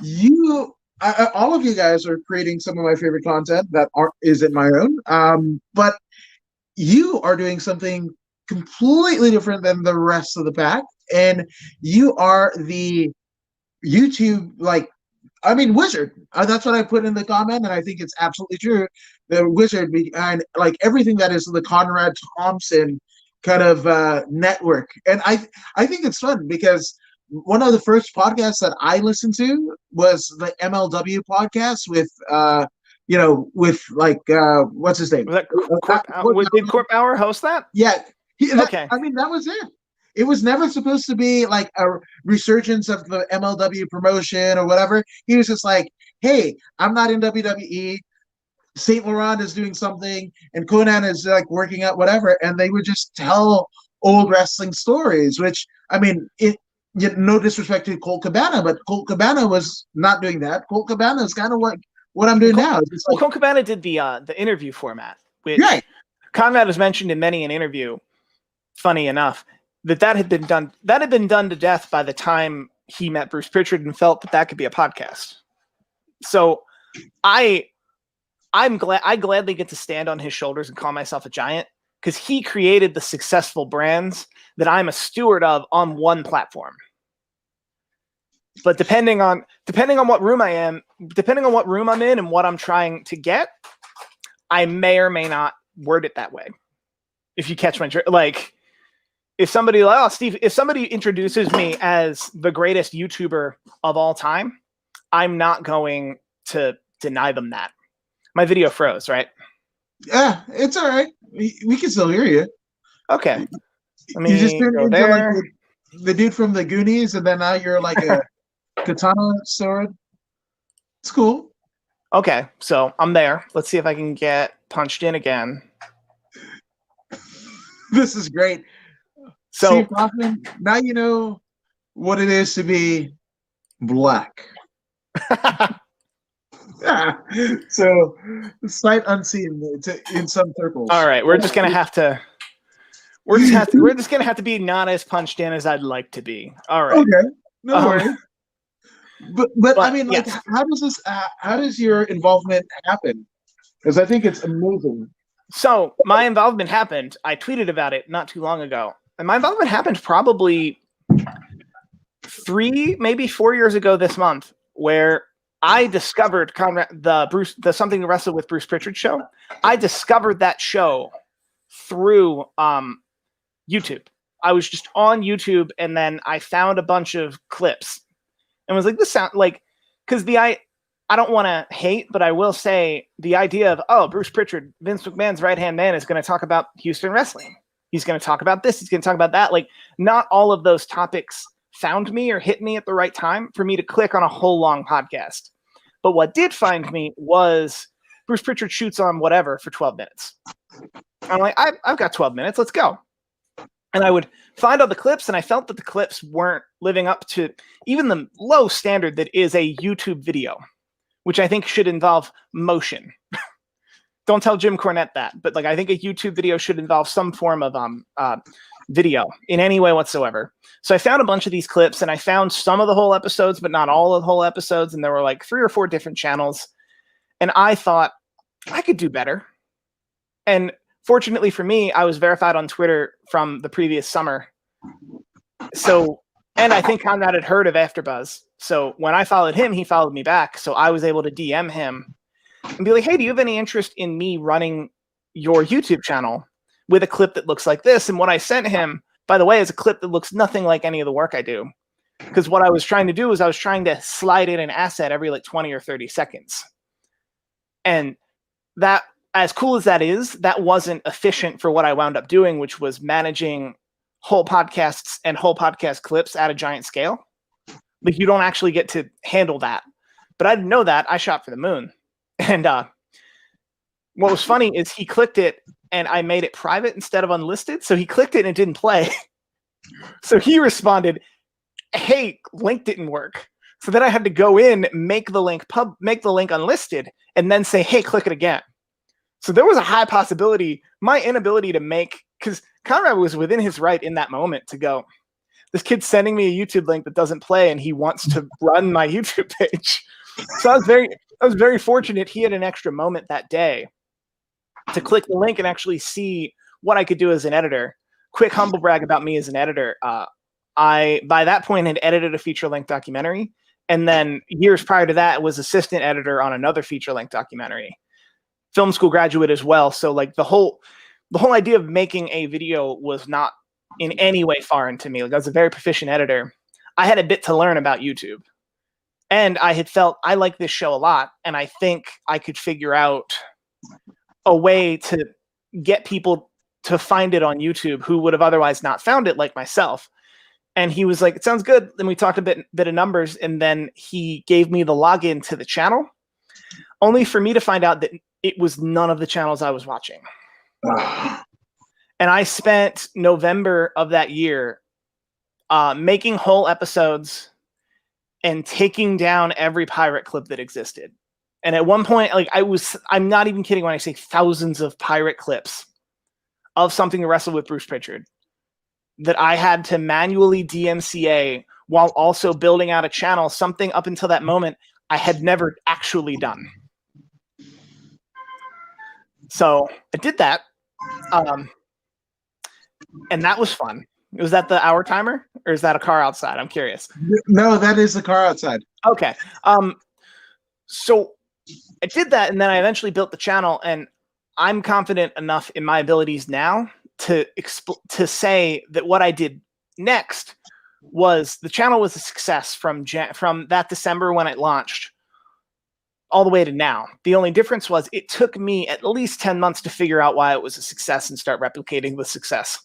you all of you guys are creating some of my favorite content that isn't my own. But you are doing something completely different than the rest of the pack, and you are the YouTube wizard. That's what I put in the comment, and I think it's absolutely true. The wizard behind like everything that is the Conrad Thompson kind of network, and I think it's fun because one of the first podcasts that I listened to was the MLW podcast with what's his name? Was that did Court Bauer host that? Yeah. Okay. That was it. It was never supposed to be like a resurgence of the MLW promotion or whatever. He was just like, hey, I'm not in WWE. St. Laurent is doing something, and Conan is like working out whatever. And they would just tell old wrestling stories, which, I mean, no disrespect to Colt Cabana, but Colt Cabana was not doing that. Colt Cabana is kind of what I'm doing now. Colt Cabana did the interview format, which Conrad has mentioned in many an interview. Funny enough, that had been done to death by the time he met Bruce Prichard and felt that could be a podcast. So I gladly get to stand on his shoulders and call myself a giant because he created the successful brands that I'm a steward of on one platform. But depending on what room I am, depending on what room I'm in and what I'm trying to get, I may or may not word it that way. If you catch my like, if somebody introduces me as the greatest YouTuber of all time, I'm not going to deny them that. My video froze, right? Yeah, it's all right. We can still hear you. Okay. You just turned into like the dude from the Goonies, and then now you're like a katana sword. It's cool. Okay, so I'm there. Let's see if I can get punched in again. This is great. So, Steve Kaufmann, now you know what it is to be black. So, sight unseen in some circles. All right, we're just gonna have to be not as punched in as I'd like to be. All right. Okay. No worries. But I mean, like, how does your involvement happen? Because I think it's amazing. So my involvement happened. I tweeted about it not too long ago, and my involvement happened probably 3, maybe 4 years ago this month, where I discovered Conrad, the Something to Wrestle with Bruce Prichard show. I discovered that show through YouTube. I was just on YouTube, and then I found a bunch of clips and was like, this sound like, because I don't want to hate, but I will say the idea of, Bruce Prichard, Vince McMahon's right-hand man, is going to talk about Houston wrestling. He's going to talk about this. He's going to talk about that. Like, not all of those topics found me or hit me at the right time for me to click on a whole long podcast. But what did find me was Bruce Prichard shoots on whatever for 12 minutes. I'm like, I've got 12 minutes. Let's go. And I would find all the clips, and I felt that the clips weren't living up to even the low standard that is a YouTube video, which I think should involve motion. Don't tell Jim Cornette that, but like, I think a YouTube video should involve some form of video in any way whatsoever. So I found a bunch of these clips, and I found some of the whole episodes, but not all of the whole episodes. And there were like 3 or 4 different channels. And I thought I could do better. And fortunately for me, I was verified on Twitter from the previous summer. So, and I think Conrad had heard of AfterBuzz. So when I followed him, he followed me back. So I was able to DM him and be like, hey, do you have any interest in me running your YouTube channel with a clip that looks like this? And what I sent him, by the way, is a clip that looks nothing like any of the work I do. Because what I was trying to do is I was trying to slide in an asset every like 20 or 30 seconds. And that, as cool as that is, that wasn't efficient for what I wound up doing, which was managing whole podcasts and whole podcast clips at a giant scale. Like, you don't actually get to handle that. But I didn't know that. I shot for the moon. And what was funny is he clicked it, and I made it private instead of unlisted. So he clicked it and it didn't play. So he responded, hey, link didn't work. So then I had to go in, make the link unlisted, and then say, hey, click it again. So there was a high possibility, my inability to make, because Conrad was within his right in that moment to go, this kid's sending me a YouTube link that doesn't play, and he wants to run my YouTube page. So I was very fortunate. He had an extra moment that day to click the link and actually see what I could do as an editor. Quick humble brag about me as an editor. I, by that point, had edited a feature-length documentary. And then years prior to that, was assistant editor on another feature-length documentary. Film school graduate as well. So like the whole idea of making a video was not in any way foreign to me. Like I was a very proficient editor. I had a bit to learn about YouTube. And I had felt I like this show a lot. And I think I could figure out a way to get people to find it on YouTube who would have otherwise not found it, like myself. And he was like, it sounds good. Then we talked a bit of numbers. And then he gave me the login to the channel, only for me to find out that it was none of the channels I was watching. And I spent November of that year making whole episodes and taking down every pirate clip that existed. And at one point, like I'm not even kidding when I say thousands of pirate clips of Something to Wrestle with Bruce Prichard that I had to manually DMCA while also building out a channel, something up until that moment I had never actually done. So I did that. And that was fun. Was that the hour timer or is that a car outside? I'm curious. No, that is the car outside. Okay. So I did that and then I eventually built the channel, and I'm confident enough in my abilities now to say that what I did next was the channel was a success from that December when it launched all the way to now. The only difference was it took me at least 10 months to figure out why it was a success and start replicating the success.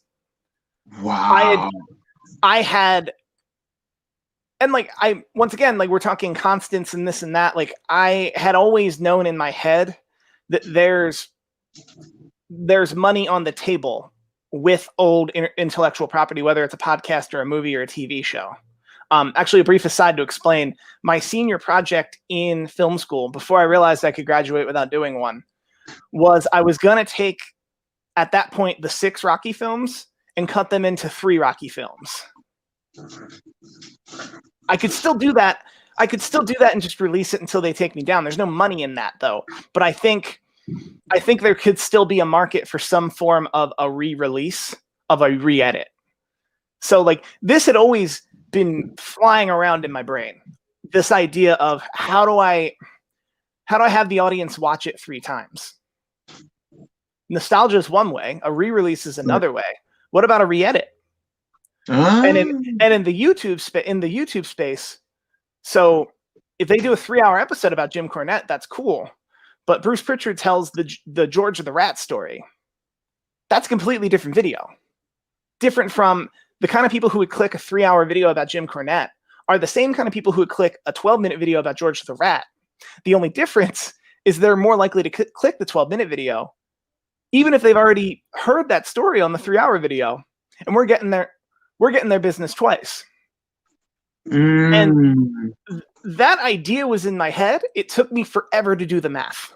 Wow. I had, and like, once again, like we're talking constants and this and that, like I had always known in my head that there's money on the table with old intellectual property, whether it's a podcast or a movie or a TV show. Actually, a brief aside to explain, my senior project in film school, before I realized I could graduate without doing one, was I was going to take, at that point, the 6 Rocky films and cut them into 3 Rocky films. I could still do that. And just release it until they take me down. There's no money in that, though. But I think there could still be a market for some form of a re-release, of a re-edit. So like this had always been flying around in my brain. This idea of how do I have the audience watch it 3 times? Nostalgia is one way. A re-release is another way. What about a re-edit? And in the YouTube space, so if they do a 3-hour episode about Jim Cornette, that's cool. But Bruce Prichard tells the George of the Rat story. That's a completely different video. Different from the kind of people who would click a 3-hour video about Jim Cornette are the same kind of people who would click a 12-minute video about George the Rat. The only difference is they're more likely to click the 12-minute video, even if they've already heard that story on the 3-hour video. And we're getting their business twice. And that idea was in my head. It took me forever to do the math.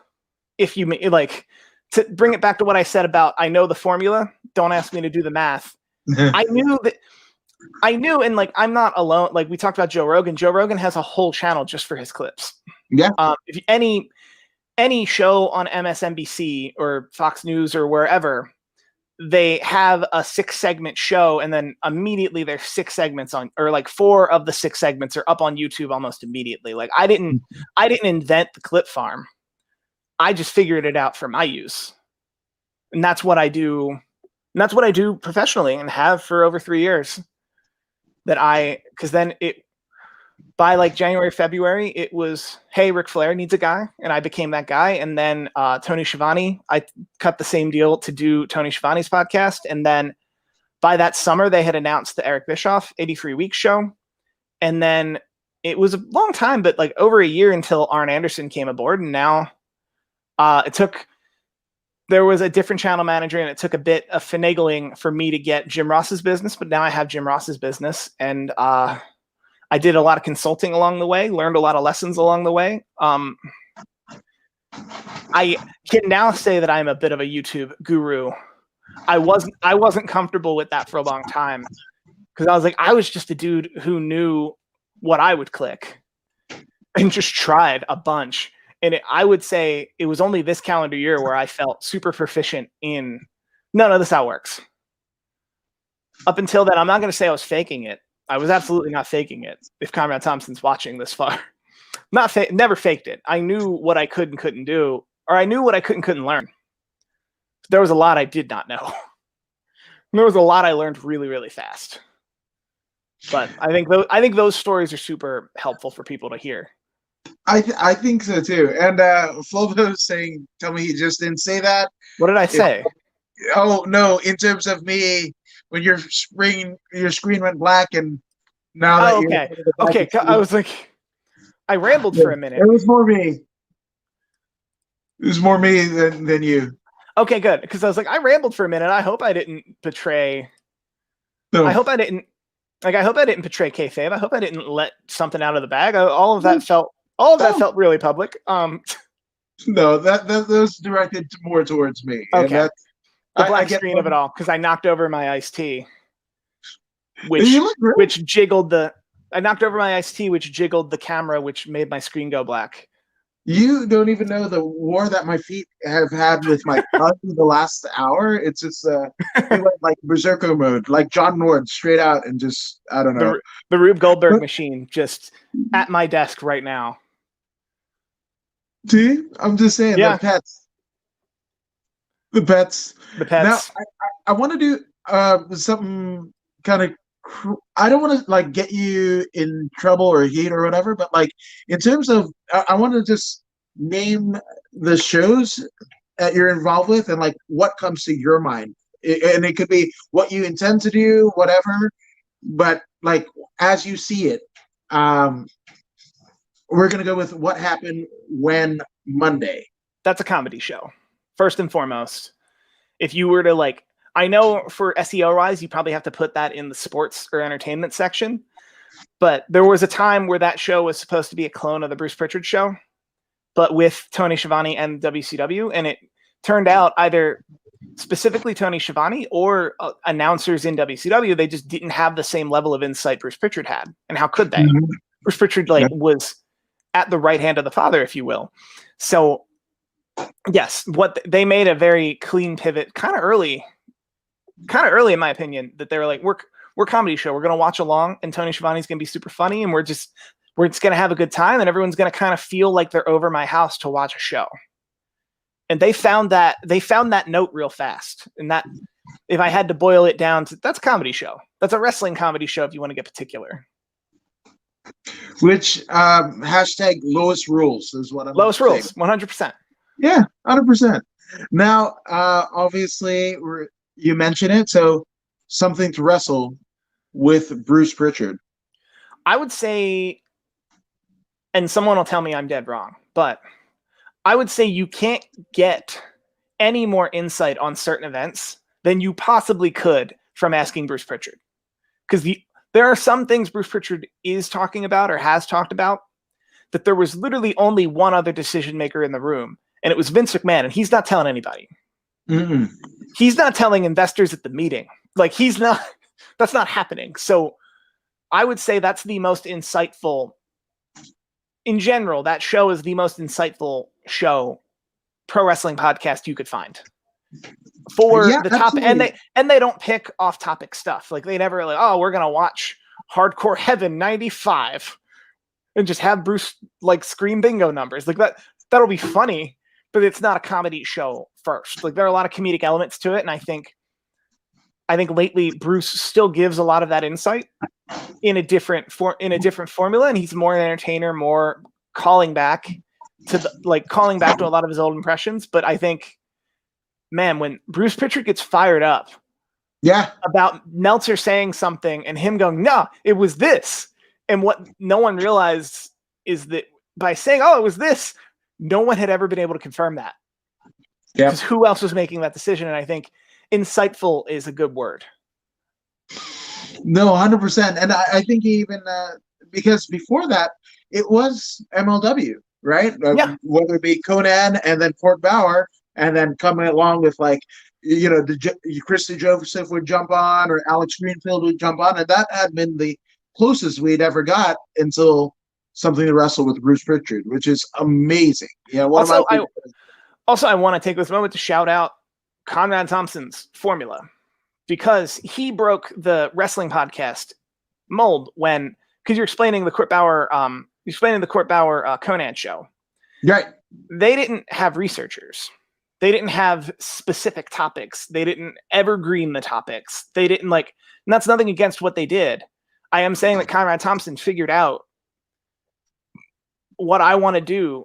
If you like, to bring it back to what I said about, I know the formula, don't ask me to do the math. I knew, and like, I'm not alone. Like we talked about Joe Rogan has a whole channel just for his clips. Yeah. If any show on MSNBC or Fox News or wherever, they have a 6-segment show, and then immediately there's 6 segments on, or like 4 of the 6 segments are up on YouTube almost immediately. Like I didn't invent the clip farm. I just figured it out for my use. And that's what I do. And that's what I do professionally and have for over 3 years. Because then by like January, February, it was, hey, Ric Flair needs a guy. And I became that guy. And then Tony Schiavone, I cut the same deal to do Tony Schiavone's podcast. And then by that summer, they had announced the Eric Bischoff 83 Weeks show. And then it was a long time, but like over a year until Arn Anderson came aboard. And now there was a different channel manager, and it took a bit of finagling for me to get Jim Ross's business. But now I have Jim Ross's business, and I did a lot of consulting along the way, learned a lot of lessons along the way. I can now say that I'm a bit of a YouTube guru. I wasn't comfortable with that for a long time because I was like, I was just a dude who knew what I would click. and just tried a bunch. And I would say it was only this calendar year where I felt super proficient in, no, this is how it works. Up until then, I'm not going to say I was faking it. I was absolutely not faking it. If Conrad Thompson's watching this far, never faked it. I knew what I could and couldn't do, or I knew what I could and couldn't learn. There was a lot I did not know. There was a lot I learned really, really fast. But I think those stories are super helpful for people to hear. I think so too. And Flovo's saying, tell me he just didn't say that. What did I say? Oh no, in terms of me, when your screen went black, and now that okay. I was like, I rambled for a minute. It was more me. It was more me than you. Okay, good. Because I was like, I rambled for a minute. I hope I didn't betray. No. I hope I didn't betray kayfabe. I hope I didn't let something out of the bag. All of that felt really public. No, that was directed more towards me. Okay. And the black screen of it all, because I knocked over my iced tea, which jiggled the. I knocked over my iced tea, which jiggled the camera, which made my screen go black. You don't even know the war that my feet have had with my cousin the last hour. It's just it went like berserker mode, like John Nord, straight out, and just I don't know. The Rube Goldberg machine just at my desk right now. See, I'm just saying, yeah. The pets. Now, I I want to do something kind of. I don't want to like get you in trouble or heat or whatever, but like in terms of, I want to just name the shows that you're involved with and like what comes to your mind, and it could be what you intend to do, whatever. But like as you see it, we're gonna go with what happened when Monday. That's a comedy show, first and foremost. If you were to like. I know for SEO wise, you probably have to put that in the sports or entertainment section, but there was a time where that show was supposed to be a clone of the Bruce Prichard show, but with Tony Schiavone and WCW. And it turned out either specifically Tony Schiavone or announcers in WCW, they just didn't have the same level of insight Bruce Prichard had. And how could they? Mm-hmm. Bruce Prichard was at the right hand of the father, if you will. So yes, what they made a very clean pivot kind of early in my opinion, that they were like, we're a comedy show. We're going to watch along and Tony Schiavone's going to be super funny. And we're just going to have a good time. And everyone's going to kind of feel like they're over my house to watch a show. And they found that note real fast. And that, if I had to boil it down to, that's a comedy show. That's a wrestling comedy show. If you want to get particular. Which hashtag lowest rules is what I'm lowest rules. 100%. Yeah. 100%. Now, obviously you mentioned it, so something to wrestle with Bruce Prichard. I would say, and someone will tell me I'm dead wrong, but I would say you can't get any more insight on certain events than you possibly could from asking Bruce Prichard. Because there are some things Bruce Prichard is talking about or has talked about that there was literally only one other decision maker in the room, and it was Vince McMahon, and he's not telling anybody. Mm-mm. He's not telling investors at the meeting. Like that's not happening. So I would say that's the most insightful in general. That show is the most insightful pro wrestling podcast you could find for the top. Absolutely. And they don't pick off topic stuff. Like they never like, oh, we're going to watch Hardcore Heaven 95 and just have Bruce like scream bingo numbers like that. That'll be funny. But it's not a comedy show first. Like there are a lot of comedic elements to it, and I think lately Bruce still gives a lot of that insight in a different formula, and he's more an entertainer, more calling back to a lot of his old impressions. But I think, man, when Bruce Prichard gets fired up, about Meltzer saying something and him going, "No, it was this," and what no one realized is that by saying, "Oh, it was this," no one had ever been able to confirm that. Yeah. Because who else was making that decision? And I think insightful is a good word. No, 100%. And I think even because before that, it was MLW, right? Yeah. Whether it be Conan and then Fort Bauer, and then coming along with like, Christy Joseph would jump on or Alex Greenfield would jump on. And that had been the closest we'd ever got until Something to Wrestle with Bruce Prichard, which is amazing. Yeah, one Also, of my I want to take this moment to shout out Conrad Thompson's formula, because he broke the wrestling podcast mold because you're explaining the Court Bauer Conan show. Right. They didn't have researchers. They didn't have specific topics. They didn't evergreen the topics. They didn't and that's nothing against what they did. I am saying that Conrad Thompson figured out what I want to do,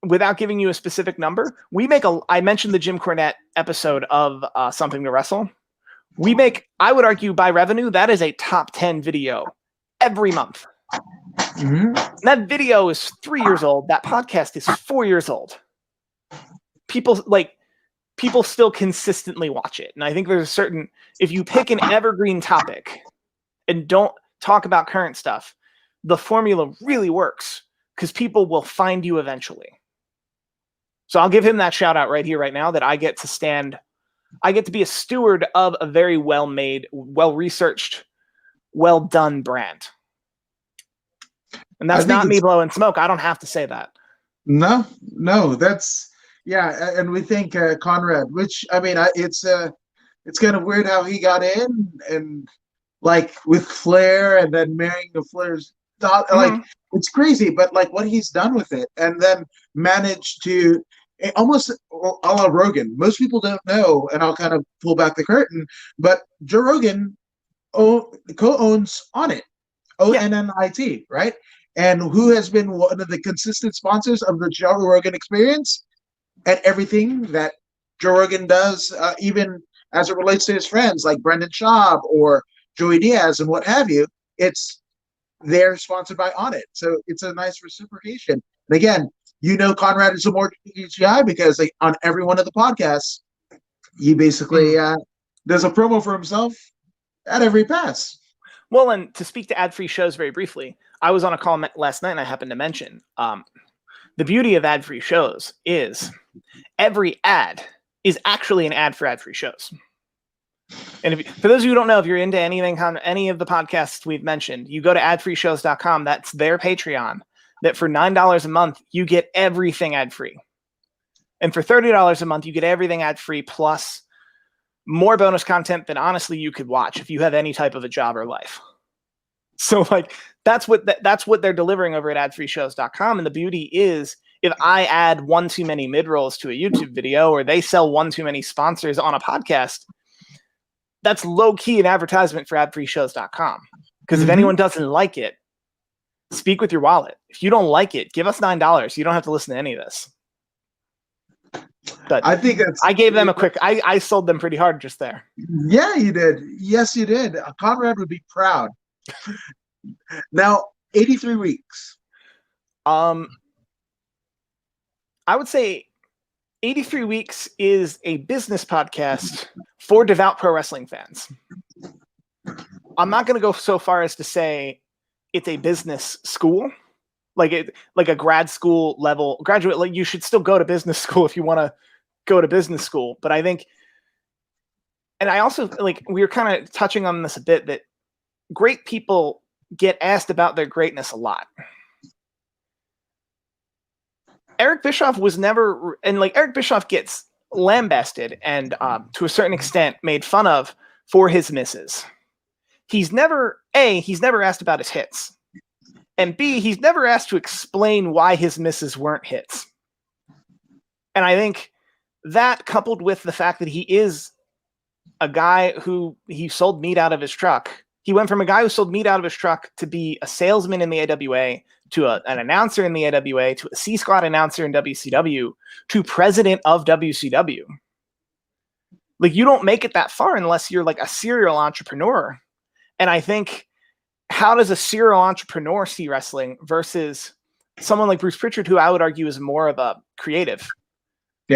without giving you a specific number. I mentioned the Jim Cornette episode of Something to Wrestle. I would argue by revenue, that is a top 10 video every month. Mm-hmm. That video is 3 years old. That podcast is 4 years old. People still consistently watch it. And I think there's if you pick an evergreen topic and don't talk about current stuff, the formula really works because people will find you eventually. So I'll give him that shout out right here, right now, that I get to be a steward of a very well-made, well-researched, well-done brand. And that's not me blowing smoke. I don't have to say that. No, that's, yeah. And we think Conrad, which, I mean, it's kind of weird how he got in, and with Flair and then marrying the Flair's daughter, it's crazy, but what he's done with it, and then managed to almost a la Rogan. Most people don't know, and I'll kind of pull back the curtain, but Joe Rogan co-owns On It, ONNIT, right? And who has been one of the consistent sponsors of the Joe Rogan Experience and everything that Joe Rogan does, even as it relates to his friends like Brendan Schaub or Joey Diaz and what have you. They're sponsored by On It, so it's a nice reciprocation. And again, Conrad is a more guy because on every one of the podcasts, he basically does a promo for himself at every pass. Well, and to speak to ad-free shows very briefly, I was on a call last night and I happened to mention the beauty of ad-free shows is every ad is actually an ad for ad-free shows. And for those of you who don't know, if you're into any of the podcasts we've mentioned, you go to adfreeshows.com. That's their Patreon. That for $9 a month, you get everything ad-free. And for $30 a month, you get everything ad-free plus more bonus content than honestly you could watch if you have any type of a job or life. So that's what they're delivering over at adfreeshows.com. And the beauty is, if I add one too many mid-rolls to a YouTube video, or they sell one too many sponsors on a podcast, that's low-key an advertisement for adfreeshows.com. Because if anyone doesn't like it, speak with your wallet. If you don't like it, give us $9. You don't have to listen to any of this. But I think I gave them I sold them pretty hard just there. Yeah, you did. Yes, you did. Conrad would be proud. Now, 83 weeks. I would say 83 Weeks is a business podcast for devout pro wrestling fans. I'm not going to go so far as to say it's a business school, like a grad school level graduate. You should still go to business school if you want to go to business school. But I think, and I also we were kind of touching on this a bit, that great people get asked about their greatness a lot. Eric Bischoff was never, and Eric Bischoff gets lambasted and to a certain extent made fun of for his misses. He's never asked about his hits, and B, he's never asked to explain why his misses weren't hits. And I think that, coupled with the fact that he is a guy who he sold meat out of his truck. He went from a guy who sold meat out of his truck to be a salesman in the AWA, to an announcer in the AWA, to a C-Squad announcer in WCW, to president of WCW. You don't make it that far unless you're a serial entrepreneur. And I think, how does a serial entrepreneur see wrestling versus someone like Bruce Prichard, who I would argue is more of a creative,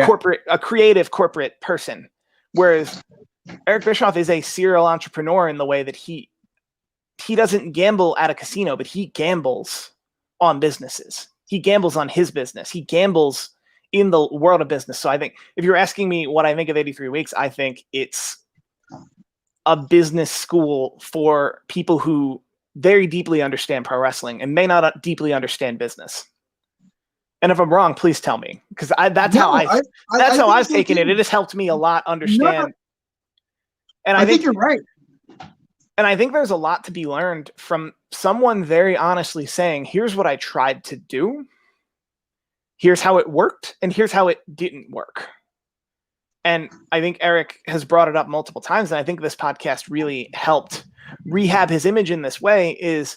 corporate person, whereas Eric Bischoff is a serial entrepreneur in the way that he doesn't gamble at a casino, but he gambles on businesses. He gambles on his business. He gambles in the world of business. So I think, if you're asking me what I think of 83 Weeks, I think it's a business school for people who very deeply understand pro wrestling and may not deeply understand business. And if I'm wrong, please tell me, because that's how I've taken it. It has helped me a lot understand. And I think you're right. And I think there's a lot to be learned from someone very honestly saying, here's what I tried to do. Here's how it worked. And here's how it didn't work. And I think Eric has brought it up multiple times. And I think this podcast really helped rehab his image in this way. Is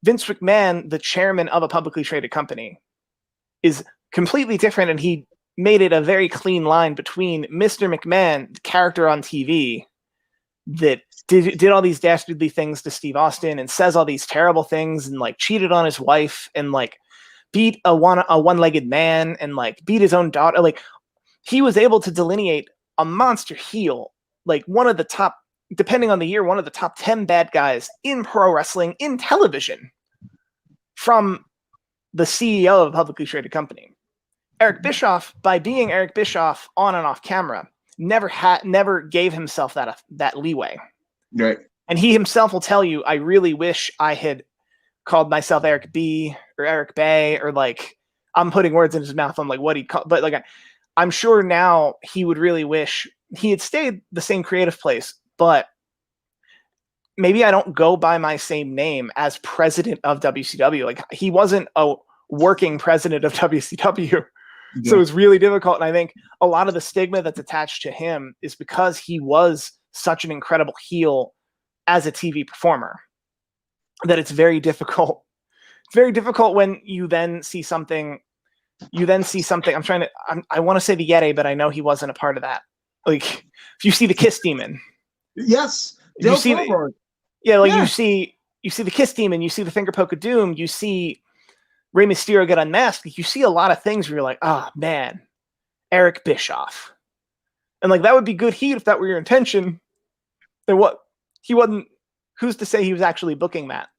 Vince McMahon, the chairman of a publicly traded company, is completely different. And he made it a very clean line between Mr. McMahon, the character on TV that did all these dastardly things to Steve Austin and says all these terrible things and like cheated on his wife and like beat a one-legged man and like beat his own daughter. Like, he was able to delineate a monster heel, like one of the top, depending on the year, one of the top 10 bad guys in pro wrestling, in television, from the CEO of a publicly traded company. Eric Bischoff, by being Eric Bischoff on and off camera, never gave himself that leeway. Right. And he himself will tell you, I really wish I had called myself Eric B or Eric Bay, or like, I'm putting words in his mouth on like what he called, but like, I'm sure now he would really wish he had stayed the same creative place, but maybe I don't go by my same name as president of WCW. Like, he wasn't a working president of WCW. Yeah. So it's really difficult. And I think a lot of the stigma that's attached to him is because he was such an incredible heel as a TV performer, that it's very difficult. It's very difficult when you then see something. I want to say the Yeti, but I know he wasn't a part of that. Like, if you see the Kiss Demon. Yes. You see the Kiss Demon, you see the Finger Poke of Doom, you see Rey Mysterio get unmasked. You see a lot of things where you're like, oh man, Eric Bischoff. And like, that would be good heat if that were your intention. Then what? He wasn't. Who's to say he was actually booking that?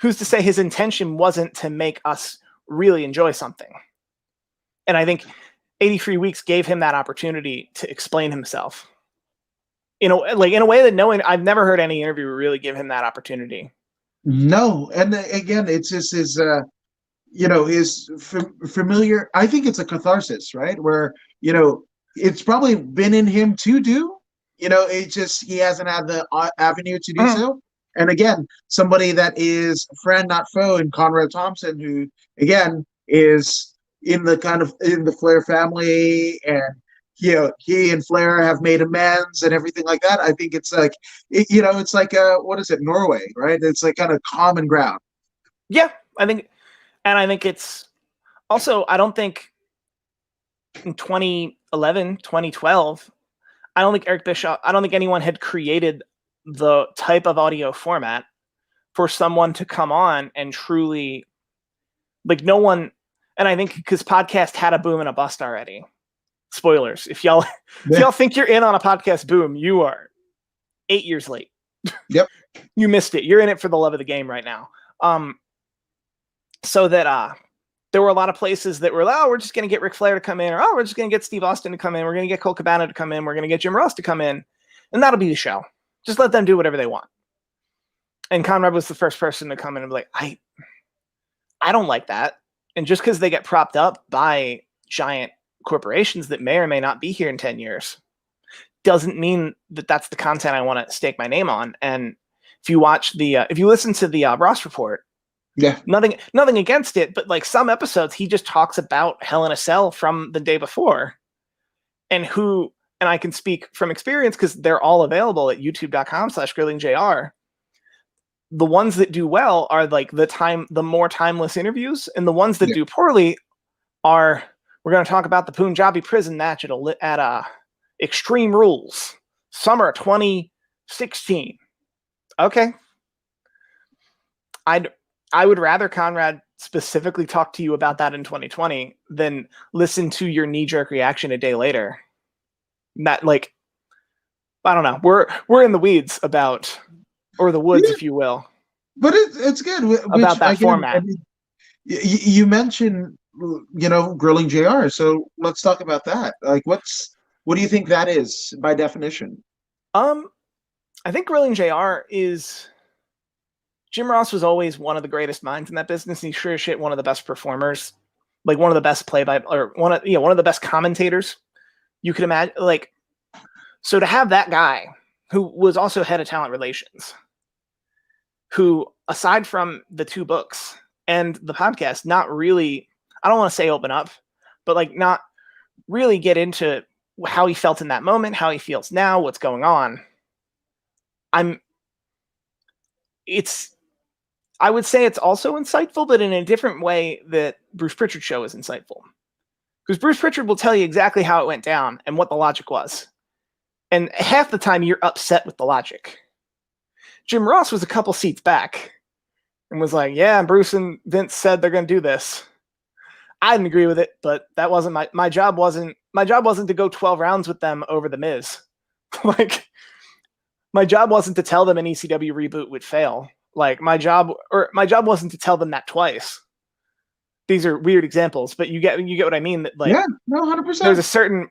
Who's to say his intention wasn't to make us really enjoy something? And I think 83 Weeks gave him that opportunity to explain himself. In a way that I've never heard any interviewer really give him that opportunity. No, and again, it's just his, his familiar. I think it's a catharsis, right? Where it's probably been in him to do. It's just he hasn't had the avenue to do so. And again, somebody that is friend, not foe, in Conrad Thompson, who again is in the Flair family, and he and Flair have made amends and everything like that. I think it's like, it's like what is it, Norway, right? It's like kind of common ground. Yeah, I think it's also, I don't think in 2011, 2012, I don't think anyone had created the type of audio format for someone to come on and truly, like, no one. And I think because podcast had a boom and a bust already. Spoilers. If y'all think you're in on a podcast boom, you are 8 years late. Yep. You missed it. You're in it for the love of the game right now. So that there were a lot of places that were, we're just going to get Ric Flair to come in, or we're just going to get Steve Austin to come in. We're going to get Colt Cabana to come in. We're going to get Jim Ross to come in. And that'll be the show. Just let them do whatever they want. And Conrad was the first person to come in and be like, I don't like that. And just because they get propped up by giant corporations that may or may not be here in 10 years doesn't mean that that's the content I want to stake my name on. And if you listen to the Ross Report, yeah, nothing against it, but like some episodes, he just talks about Hell in a Cell from the day before, and I can speak from experience because they're all available at youtube.com/grillingjr. The ones that do well are like the more timeless interviews, and the ones that do poorly are, we're going to talk about the Punjabi prison match at Extreme Rules, summer 2016. Okay. I would rather Conrad specifically talk to you about that in 2020 than listen to your knee-jerk reaction a day later. That, like, I don't know. We're in the weeds about, or the woods, if you will. But it's good about that format. I mean, you mentioned, Grilling JR. So let's talk about that. Like, what do you think that is by definition? I think Grilling JR is Jim Ross was always one of the greatest minds in that business. He's sure as shit one of the best performers, like one of the best one of the best commentators you could imagine. Like, so to have that guy who was also head of talent relations, who aside from the 2 books and the podcast, not really, I don't want to say open up, but like not really get into how he felt in that moment, how he feels now, what's going on. I would say it's also insightful, but in a different way that Bruce Prichard's show is insightful. Because Bruce Prichard will tell you exactly how it went down and what the logic was. And half the time you're upset with the logic. Jim Ross was a couple seats back and was like, yeah, Bruce and Vince said they're going to do this. I didn't agree with it, but that wasn't my job wasn't to go 12 rounds with them over The Miz. Like, my job wasn't to tell them an ECW reboot would fail. Like, my job wasn't to tell them that twice. These are weird examples, but you get what I mean. That, like, yeah, no, 100%. There's a certain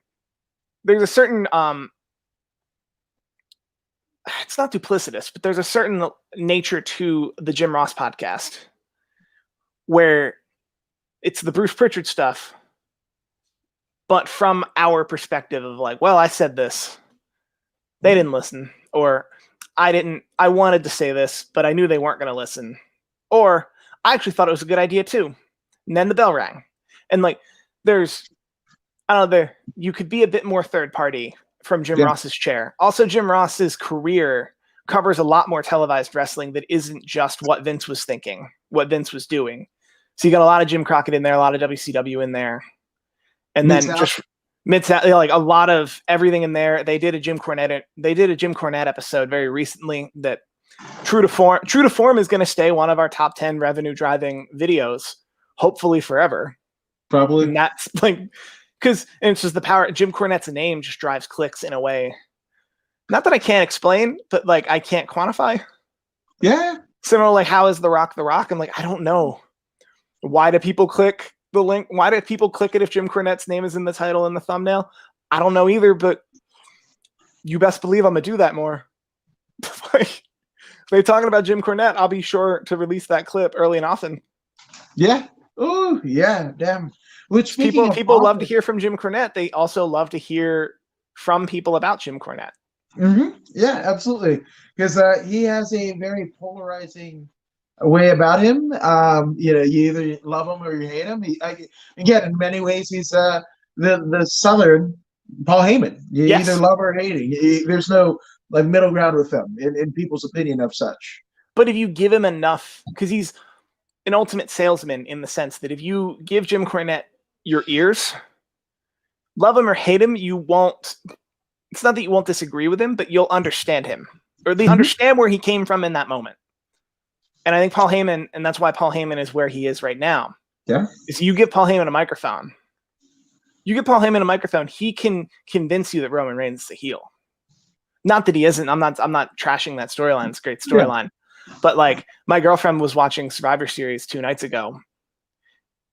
it's not duplicitous, but there's a certain nature to the Jim Ross podcast where it's the Bruce Prichard stuff, but from our perspective of like, well, I said this, they didn't listen, or I wanted to say this, but I knew they weren't going to listen, or I actually thought it was a good idea too. And then the bell rang. And like, you could be a bit more third party from Jim Ross's chair. Also, Jim Ross's career covers a lot more televised wrestling that isn't just what Vince was thinking, what Vince was doing. So you got a lot of Jim Crockett in there, a lot of WCW in there. And then just Mid-South, like a lot of everything in there. They did a Jim Cornette episode very recently that True to Form is going to stay one of our top 10 revenue driving videos, hopefully forever. Probably. And that's like, because it's just the power. Jim Cornette's name just drives clicks in a way. Not that I can't explain, but like I can't quantify. Yeah. Similar, like, how is The Rock The Rock? I'm like, I don't know. Why do people click the link? Why do people click it if Jim Cornette's name is in the title and the thumbnail? I don't know either, but you best believe I'm gonna do that more. Like, if they're talking about Jim Cornette, I'll be sure to release that clip early and often. Yeah. Oh, yeah. Damn. Which people love to hear from Jim Cornette. They also love to hear from people about Jim Cornette. Mm-hmm. Yeah, absolutely. Because he has a very polarizing way about him. You either love him or you hate him. Again, in many ways, he's the Southern Paul Heyman. You either love or hate him. There's no like middle ground with him in people's opinion of such. But if you give him enough, because he's an ultimate salesman in the sense that if you give Jim Cornette your ears, love him or hate him, you won't. It's not that you won't disagree with him, but you'll understand him, or at least understand where he came from in that moment. And I think Paul Heyman, and that's why Paul Heyman is where he is right now. Yeah. Is you give Paul Heyman a microphone. He can convince you that Roman Reigns is a heel. Not that he isn't. I'm not trashing that storyline. It's a great storyline. Yeah. But like, my girlfriend was watching Survivor Series 2 nights ago,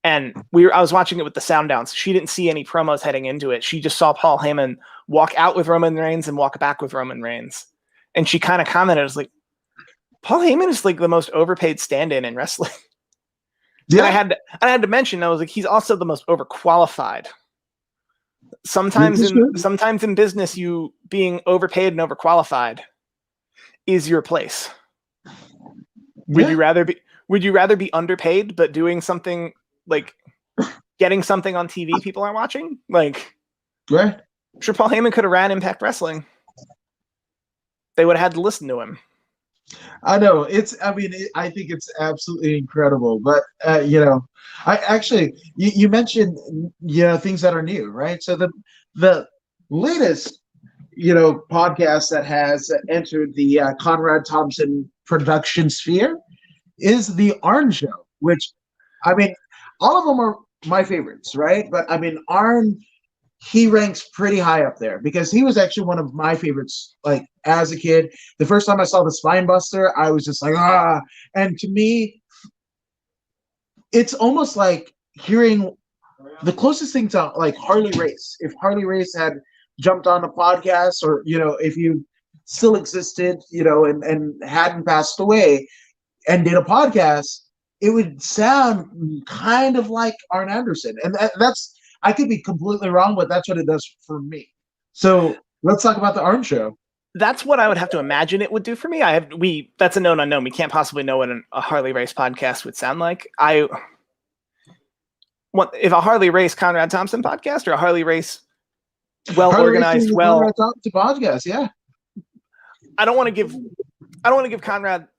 and I was watching it with the sound down. So she didn't see any promos heading into it. She just saw Paul Heyman walk out with Roman Reigns and walk back with Roman Reigns. And she kind of commented, was like, Paul Heyman is like the most overpaid stand-in in wrestling. Yeah. And I had to mention, I was like, he's also the most overqualified. Sometimes in business, you being overpaid and overqualified is your place. Would you rather be underpaid but doing something, like getting something on TV people are watching? Like, right. I'm sure Paul Heyman could have ran Impact Wrestling. They would have had to listen to him. I know I think it's absolutely incredible, but you mentioned, things that are new, right? So the latest, podcast that has entered the Conrad Thompson production sphere is the Arn Show, which, all of them are my favorites, right? But Arn, he ranks pretty high up there because he was actually one of my favorites, like as a kid. The first time I saw the Spine Buster, I was just like, ah. And to me, it's almost like hearing the closest thing to like Harley Race. If Harley Race had jumped on a podcast, or, if you still existed, and hadn't passed away, and did a podcast, it would sound kind of like Arn Anderson. And that's, I could be completely wrong, but that's what it does for me. So let's talk about the Arn Show. That's what I would have to imagine it would do for me. That's a known unknown. We can't possibly know what a Harley Race podcast would sound like. If a Harley Race Conrad Thompson podcast or a Harley Race organized Conrad Thompson podcast, yeah. I don't want to give Conrad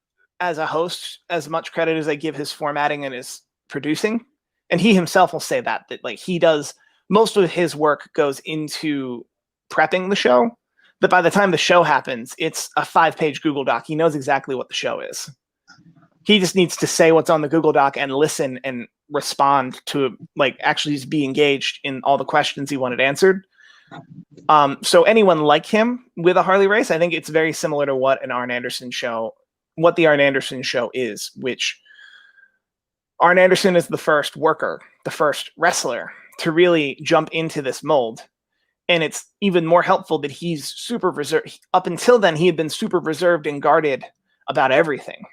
as a host as much credit as I give his formatting and his producing. And he himself will say that like he does most of his work goes into prepping the show. But by the time the show happens, it's a 5-page Google Doc. He knows exactly what the show is. He just needs to say what's on the Google Doc and listen and respond to like actually just be engaged in all the questions he wanted answered. So anyone like him with a Harley Race, I think it's very similar to what the Arn Anderson show is, which Arn Anderson is the first worker, the first wrestler to really jump into this mold. And it's even more helpful that he's super reserved. Up until then, he had been super reserved and guarded about everything,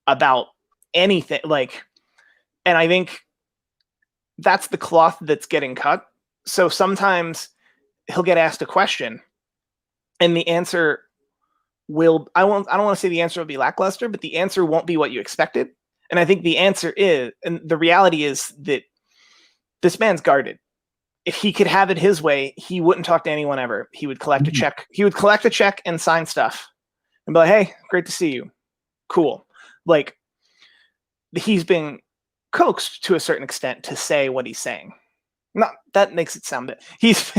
about anything. And I think that's the cloth that's getting cut. So sometimes he'll get asked a question and the answer will, I don't want to say the answer will be lackluster, but the answer won't be what you expected. And I think the answer is, and the reality is that this man's guarded. If he could have it his way, he wouldn't talk to anyone ever. He would collect a check. He would collect a check and sign stuff and be like, hey, great to see you. Cool. Like he's been coaxed to a certain extent to say what he's saying. Not that makes it sound that he's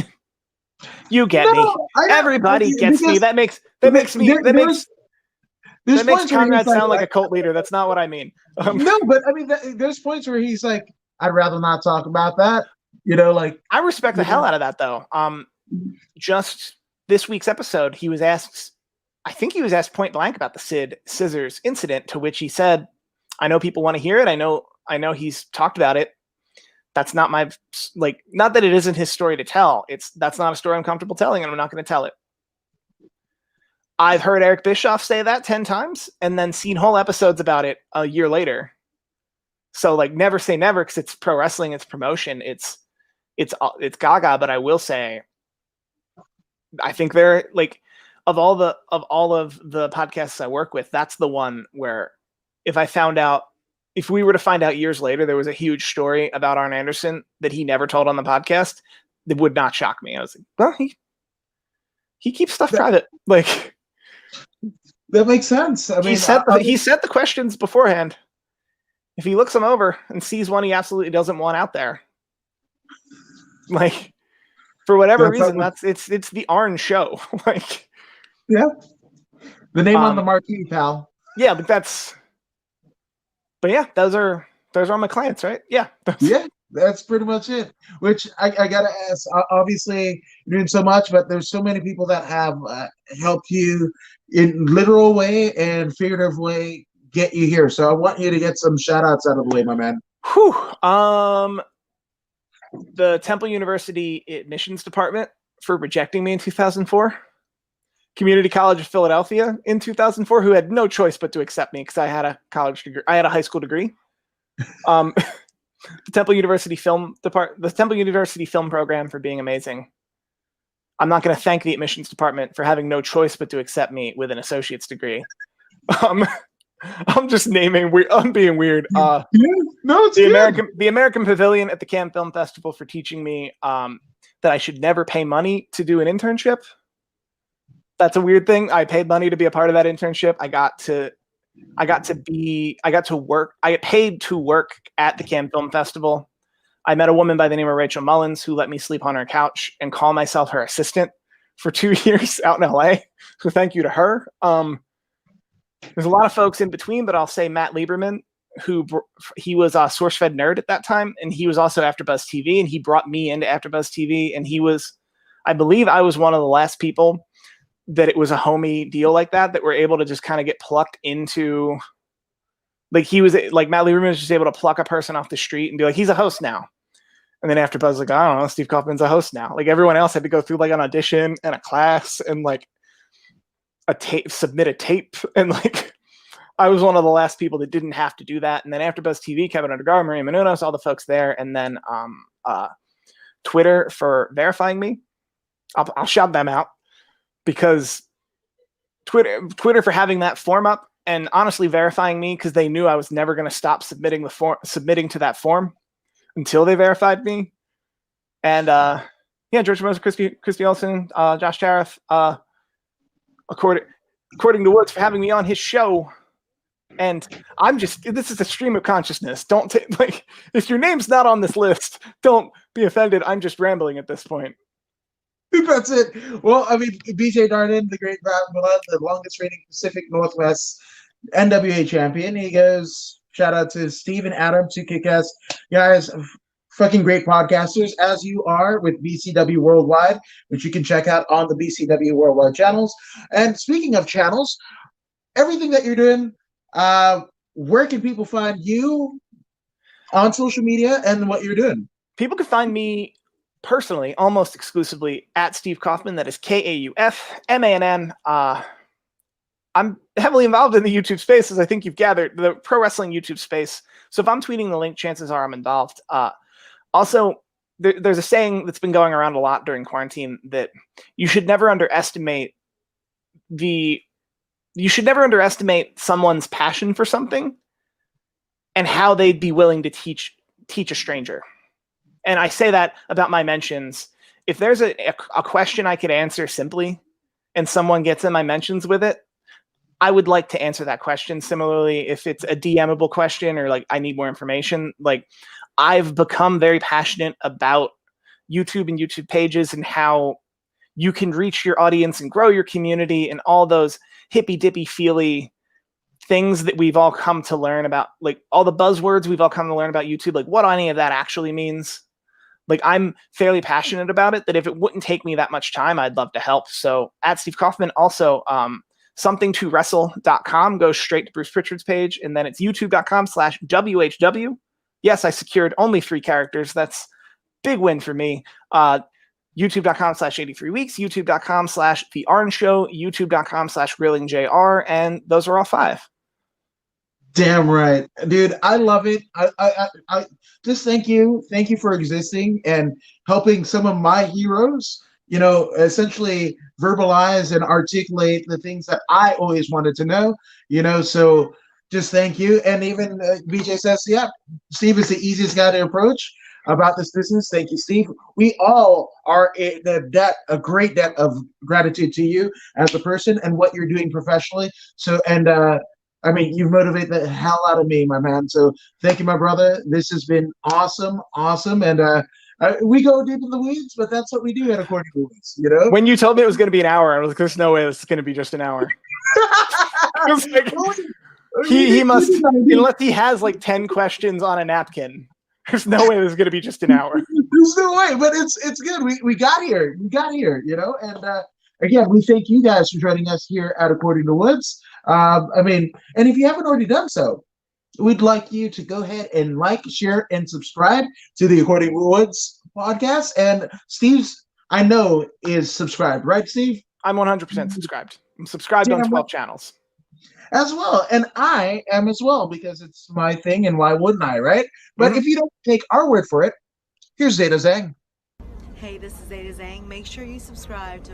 you get me. Everybody gets me. That makes Conrad sound like a cult leader. That's not what I mean. No, but I mean, there's points where he's like, I'd rather not talk about that. Like I respect the hell out of that though. Just this week's episode, he was asked point blank about the Sid Scissors incident, to which he said, I know people want to hear it. I know he's talked about it. That's not my, not that it isn't his story to tell. That's not a story I'm comfortable telling, and I'm not going to tell it. I've heard Eric Bischoff say that 10 times and then seen whole episodes about it a year later. So never say never, because it's pro wrestling, it's promotion, it's gaga. But I will say, I think they're of all of the podcasts I work with, that's the one where if we were to find out years later there was a huge story about Arn Anderson that he never told on the podcast, it would not shock me. I was like, well, he keeps stuff private. That makes sense. I mean, he set the questions beforehand. If he looks them over and sees one he absolutely doesn't want out there, for whatever reason, it's the Arn Show. Yeah, the name on the marquee, pal. Yeah, but yeah, those are my clients, right? Yeah. Yeah, that's pretty much it. Which I gotta ask. Obviously, you're doing so much, but there's so many people that have helped you in literal way and figurative way get you here. So I want you to get some shout outs out of the way, my man. Whew. The Temple University admissions department for rejecting me in 2004. Community College of Philadelphia in 2004, who had no choice but to accept me because I had a college degree. I had a high school degree. The Temple University Film program for being amazing. I'm not going to thank the admissions department for having no choice but to accept me with an associate's degree. I'm just naming. I'm being weird. No, it's good. The American Pavilion at the Cannes Film Festival for teaching me that I should never pay money to do an internship. That's a weird thing. I paid money to be a part of that internship. I got paid to work at the Cannes Film Festival. I met a woman by the name of Rachel Mullins who let me sleep on her couch and call myself her assistant for 2 years out in LA. So thank you to her. There's a lot of folks in between, but I'll say Matt Lieberman, he was a SourceFed nerd at that time, and he was also AfterBuzz TV, and he brought me into AfterBuzz TV, and I believe I was one of the last people that it was a homie deal like that were able to just kind of get plucked into, Matt Lieberman was just able to pluck a person off the street and be like, he's a host now. And then AfterBuzz, I don't know, Steve Kaufmann's a host now. Everyone else had to go through an audition and a class and submit a tape. And I was one of the last people that didn't have to do that. And then Afterbuzz TV, Kevin Undergar, Maria Menounos, all the folks there, and then Twitter for verifying me. I'll shout them out because Twitter for having that form up and honestly verifying me because they knew I was never going to stop submitting to that form until they verified me. And George Moses, Christy Olsen, Josh Tariff, according to Woods for having me on his show. And this is a stream of consciousness. Don't if your name's not on this list, don't be offended. I'm just rambling at this point. That's it. Well, I mean, BJ Darden, the great Blood, the longest reigning Pacific Northwest NWA champion. He goes, shout out to Steve and Adam, two kick-ass guys, fucking great podcasters, as you are with BCW Worldwide, which you can check out on the BCW Worldwide channels. And speaking of channels, everything that you're doing, where can people find you on social media and what you're doing? People can find me personally almost exclusively at Steve Kaufmann. That is Kaufmann. I'm heavily involved in the YouTube space, as I think you've gathered, the pro wrestling YouTube space. So if I'm tweeting the link, chances are I'm involved. Also, there's a saying that's been going around a lot during quarantine that you should never underestimate someone's passion for something and how they'd be willing to teach a stranger. And I say that about my mentions. If there's a question I could answer simply and someone gets in my mentions with it, I would like to answer that question. Similarly, if it's a DMable question or like I need more information, like I've become very passionate about YouTube and YouTube pages and how you can reach your audience and grow your community and all those hippy dippy feely things that we've all come to learn about, like all the buzzwords we've all come to learn about YouTube, like what any of that actually means. Like I'm fairly passionate about it, that if it wouldn't take me that much time, I'd love to help. So at Steve Kaufmann, also somethingtowrestle.com goes straight to Bruce Prichard's page. And then it's youtube.com/WHW. Yes, I secured only 3 characters. That's big win for me. YouTube.com/83 weeks, YouTube.com/The Arn Show, YouTube.com/GrillingJR. And those are all 5. Damn right, dude. I love it. I just thank you for existing and helping some of my heroes, essentially verbalize and articulate the things that I always wanted to know, so just thank you. And even BJ says, yeah, Steve is the easiest guy to approach about this business. Thank you, Steve. We all are in a great debt of gratitude to you as a person and what you're doing professionally. So, and I mean, you've motivated the hell out of me, my man. So thank you, my brother. This has been awesome. And we go deep in the weeds, but that's what we do at According to Woods, When you told me it was going to be an hour, I was like, there's no way this is going to be just an hour. He must, unless he has like 10 questions on a napkin, there's no way this is going to be just an hour. There's no way, but it's good. We got here. And again, we thank you guys for joining us here at According to Woods. And if you haven't already done so, we'd like you to go ahead and like, share, and subscribe to the According to Woods podcast. And Steve's, I know, is subscribed, right, Steve? I'm 100% subscribed. I'm subscribed on 12 channels. As well, and I am as well, because it's my thing, and why wouldn't I, right? But if you don't take our word for it, here's Zeta Zhang. Hey, this is Zeta Zhang. Make sure you subscribe to